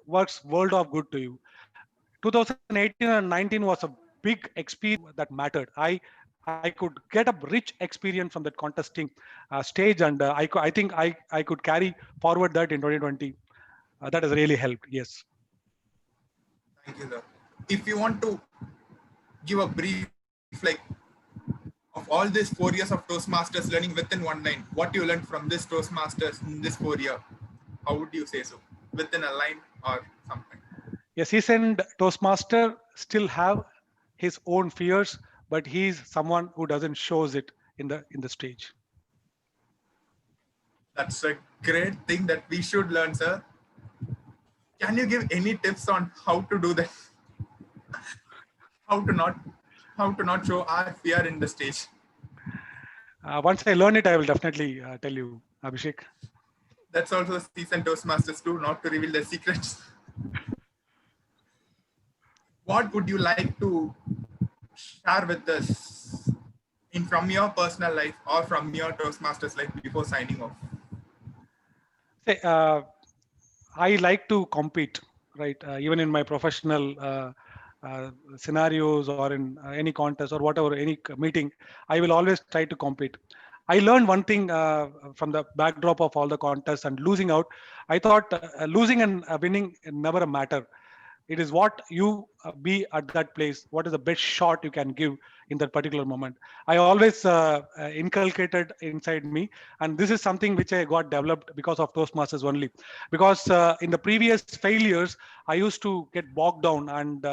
works world of good to you. 2018 and 19 was a big experience that mattered. I could get a rich experience from that contesting stage, and I think I could carry forward that in 2020. That has really helped. Yes. Thank you, sir. If you want to give a brief, like, of all these 4 years of Toastmasters learning within one line, what you learned from this Toastmasters in this 4 year, how would you say so? Within a line or something? A seasoned Toastmaster still have his own fears, but he's someone who doesn't shows it in the stage. That's a great thing that we should learn, sir. Can you give any tips on how to do that? How to not show our fear in the stage? Once I learn it, I will definitely tell you, Abhishek. That's also seasoned Toastmasters too, not to reveal their secrets. What would you like to share with us from your personal life or from your Toastmasters life before signing off? Say, I like to compete, right? Even in my professional scenarios or in any contest or whatever, any meeting, I will always try to compete. I learned one thing from the backdrop of all the contests and losing out. I thought losing and winning never a matter. It is what you be at that place. What is the best shot you can give in that particular moment? I always inculcated inside me, and this is something which I got developed because of Toastmasters only. Because in the previous failures, I used to get bogged down and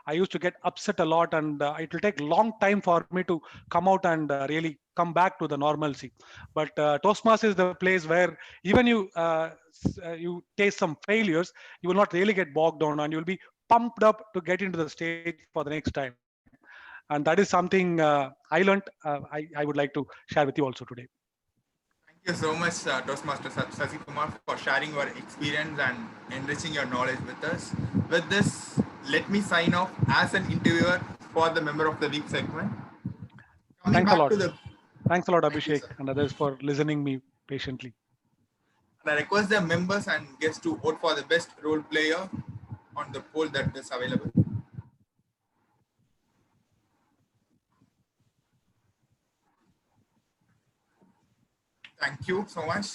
I used to get upset a lot, and it will take a long time for me to come out and really come back to the normalcy. But Toastmasters is the place where even you taste some failures, you will not really get bogged down and you'll be pumped up to get into the stage for the next time. And that is something I learned. I would like to share with you also today. Thank you so much, Toastmaster Sasi Kumar, for sharing your experience and enriching your knowledge with us. With this, let me sign off as an interviewer for the Member of the Week segment. Thanks a lot. Thanks a lot, Abhishek, and others for listening me patiently. And I request the members and guests to vote for the best role player on the poll that is available. Thank you so much.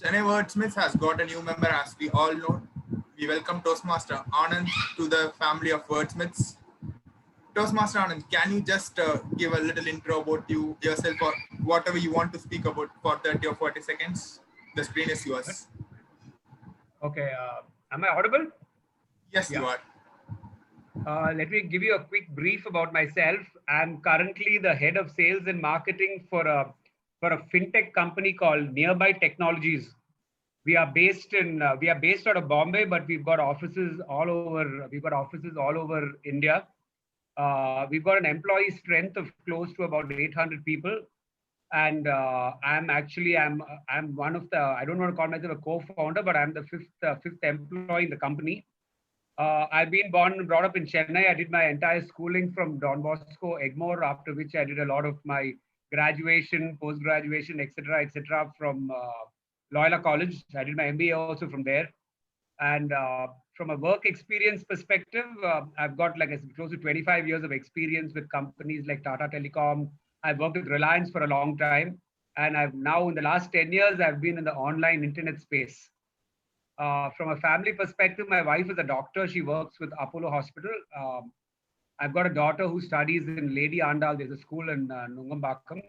Chennai Wordsmiths has got a new member, as we all know. We welcome Toastmaster Anand to the family of Wordsmiths. Toastmaster Anand, can you just give a little intro about yourself or whatever you want to speak about for 30 or 40 seconds? The screen is yours. Okay. Am I audible? Yes, you are. Let me give you a quick brief about myself. I'm currently the head of sales and marketing for a fintech company called Nearby Technologies. We are based out of Bombay, but we've got offices all over. We've got offices all over India. We've got an employee strength of close to about 800 people, and I'm one of the. I don't want to call myself a co-founder, but I'm the fifth employee in the company. I've been born and brought up in Chennai. I did my entire schooling from Don Bosco, Egmore, after which I did a lot of my graduation, post-graduation, etc., from Loyola College. I did my MBA also from there. And from a work experience perspective, I've got like close to 25 years of experience with companies like Tata Telecom. I've worked with Reliance for a long time. And I've now, in the last 10 years, I've been in the online internet space. From a family perspective, my wife is a doctor. She works with Apollo Hospital. I've got a daughter who studies in Lady Andal. There's a school in Nungambakam.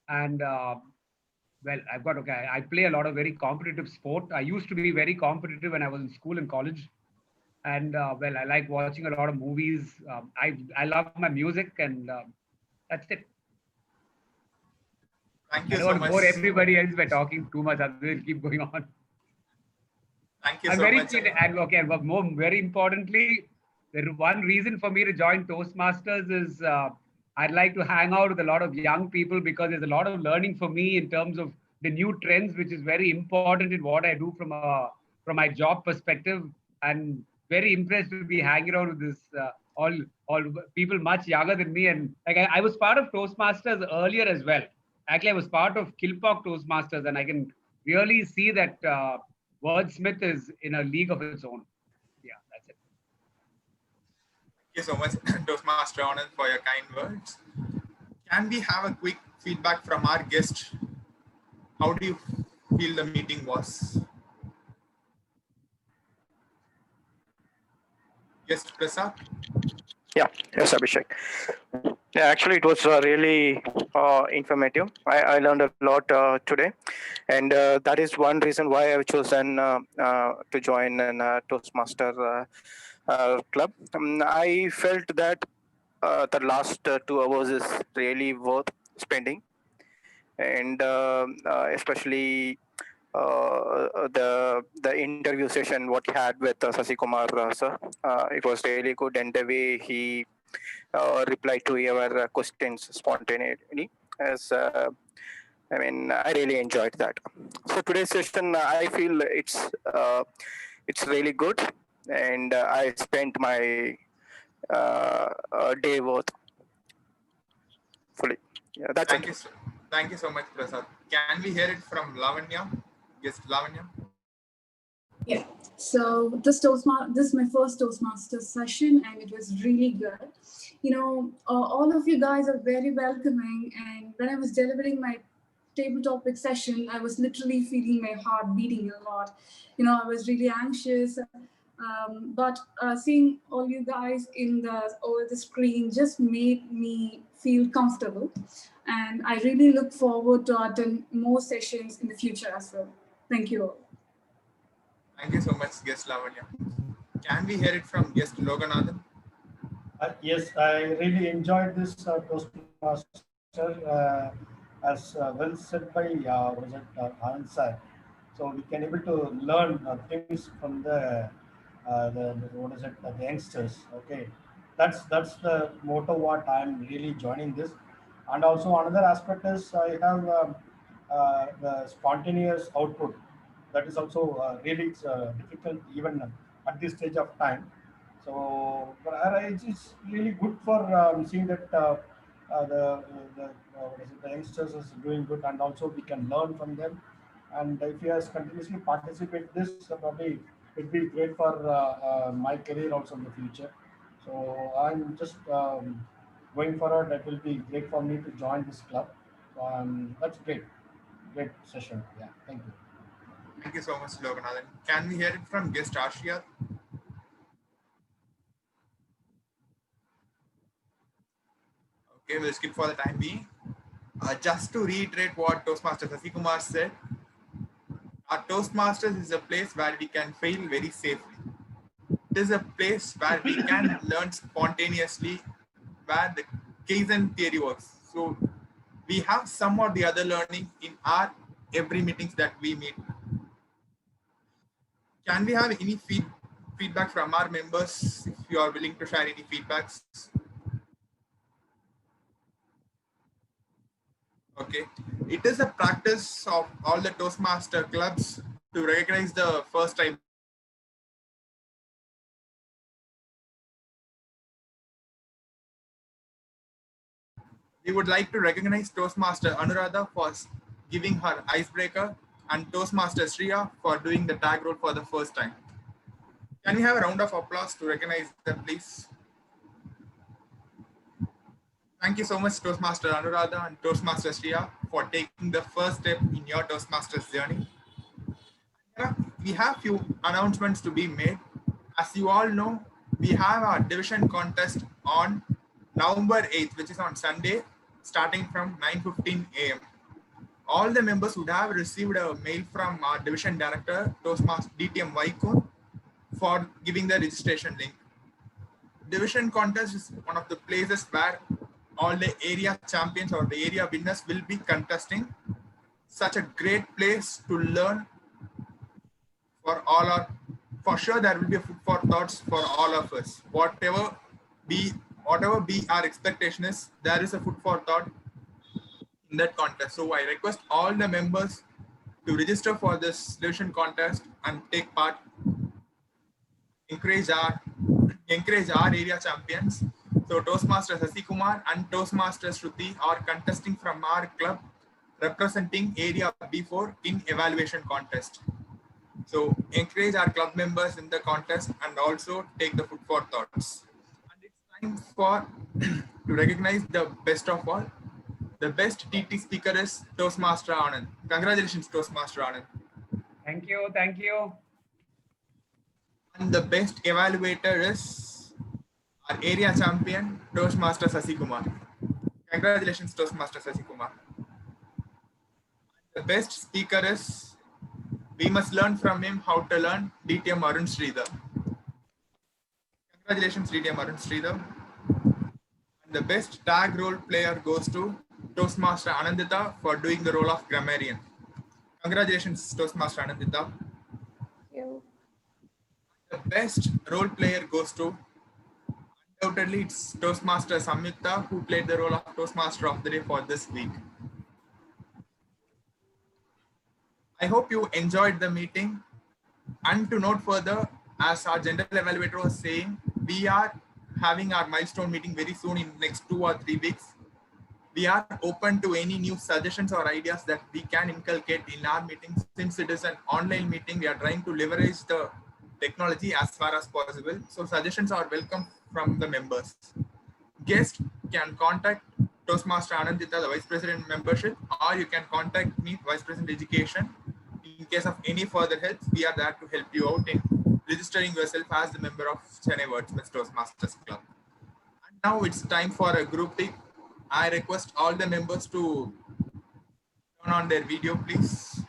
And well, I play a lot of very competitive sport. I used to be very competitive when I was in school and college. And well, I like watching a lot of movies. I love my music, and that's it. Thank you I so don't much. bore everybody else by talking too much. I will keep going on. Thank you I'm so very much. keen, and okay, but very importantly, the one reason for me to join Toastmasters is I'd like to hang out with a lot of young people, because there's a lot of learning for me in terms of the new trends, which is very important in what I do from my job perspective. And very impressed to be hanging around with this all people much younger than me. And like I was part of Toastmasters earlier as well. Actually, I was part of Kilpauk Toastmasters, and I can really see that Wordsmith is in a league of its own. Yeah, that's it. Thank you so much, Toastmaster Anand, for your kind words. Can we have a quick feedback from our guest? How do you feel the meeting was? Guest Prasad? Yes, Abhishek. Yeah, actually, it was really informative. I learned a lot today, and that is one reason why I've chosen to join a Toastmaster club. I felt that the last 2 hours is really worth spending, and especially the interview session what he had with Sasi Kumar sir. It was really good, and the way he replied to our questions spontaneously, as I mean, I really enjoyed that. So today's session, I feel it's really good, and I spent my day worth fully. Yeah, that's Thank it. you. Thank you so much, Prasad. Can we hear it from Lavanya? Yes, Lavanya. Yeah, so this is my first Toastmasters session, and it was really good. You know, all of you guys are very welcoming, and when I was delivering my table topic session, I was literally feeling my heart beating a lot. You know, I was really anxious, but seeing all you guys over the screen just made me feel comfortable, and I really look forward to attend more sessions in the future as well. Thank you all. Thank you so much, guest Lavanya. Can we hear it from guest Loganathan? Yes, I really enjoyed this Toastmaster, as well said by Anand sir. So we can able to learn things from the youngsters. Okay, that's the motto what I'm really joining this. And also another aspect is I have the spontaneous output. That is also really difficult even at this stage of time. So, but it's really good for seeing that the youngsters is doing good, and also we can learn from them. And if you guys continuously participate this, probably it'd be great for my career also in the future. So I'm just going forward. That will be great for me to join this club. So that's great session. Yeah, thank you. Thank you so much, Loganathan. Can we hear it from guest Ashia? Okay, we'll skip for the time being. Just to reiterate what Toastmaster Sasi Kumar said, our Toastmasters is a place where we can fail very safely. It is a place where we can learn spontaneously, where the Kaizen theory works. So we have some or the other learning in our every meetings that we meet. Can we have any feedback from our members if you are willing to share any feedbacks? Okay. It is a practice of all the Toastmaster clubs to recognize the first time. We would like to recognize Toastmaster Anuradha for giving her icebreaker and Toastmaster Shriya for doing the tag role for the first time. Can we have a round of applause to recognize them, please? Thank you so much, Toastmaster Anuradha and Toastmaster Shriya, for taking the first step in your Toastmasters journey. We have few announcements to be made. As you all know, we have our division contest on November 8th, which is on Sunday, starting from 9:15 a.m. All the members would have received a mail from our division director, Toastmaster DTM Vaikun, for giving the registration link. Division contest is one of the places where all the area champions or the area winners will be contesting. Such a great place to learn for all our, for sure there will be a food for thoughts for all of us. Whatever be our expectation is, there is a food for thought in that contest. So I request all the members to register for this division contest and take part. Encourage our area champions. So Toastmaster Sasi Kumar and Toastmaster Shruti are contesting from our club, representing area B4 in evaluation contest. So encourage our club members in the contest and also take the food for thoughts. And it's time for to recognize the best of all. The best TT speaker is Toastmaster Anand. Congratulations, Toastmaster Anand. Thank you. Thank you. And the best evaluator is our area champion, Toastmaster Sasi Kumar. Congratulations, Toastmaster Sasi Kumar. The best speaker is, we must learn from him how to learn, DTM Arun Sridhar. Congratulations, DTM Arun Sridhar. And the best tag role player goes to Toastmaster Anandita for doing the role of grammarian. Congratulations, Toastmaster Anandita. Thank you. The best role player goes to, undoubtedly, it's Toastmaster Samyukta, who played the role of Toastmaster of the Day for this week. I hope you enjoyed the meeting. And to note further, as our general evaluator was saying, we are having our milestone meeting very soon in next 2 or 3 weeks. We are open to any new suggestions or ideas that we can inculcate in our meetings. Since it is an online meeting, we are trying to leverage the technology as far as possible. So suggestions are welcome from the members. Guests can contact Toastmaster Anandita, the Vice President Membership, or you can contact me, Vice President Education. In case of any further help, we are there to help you out in registering yourself as the member of Chennai Wordsmith Toastmasters Club. And now it's time for a group pick. I request all the members to turn on their video, please.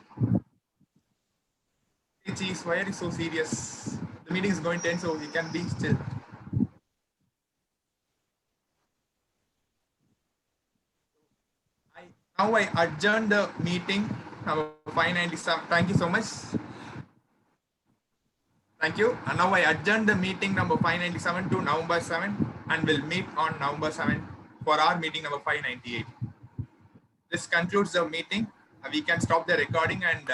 Hey, Cheese, why are you so serious? The meeting is going to end, so you can be still. Now I adjourn the meeting. Number 597. Thank you so much. Thank you. And now I adjourn the meeting number 597 to November 7, and we'll meet on November 7 for our meeting number 598. This concludes the meeting. We can stop the recording and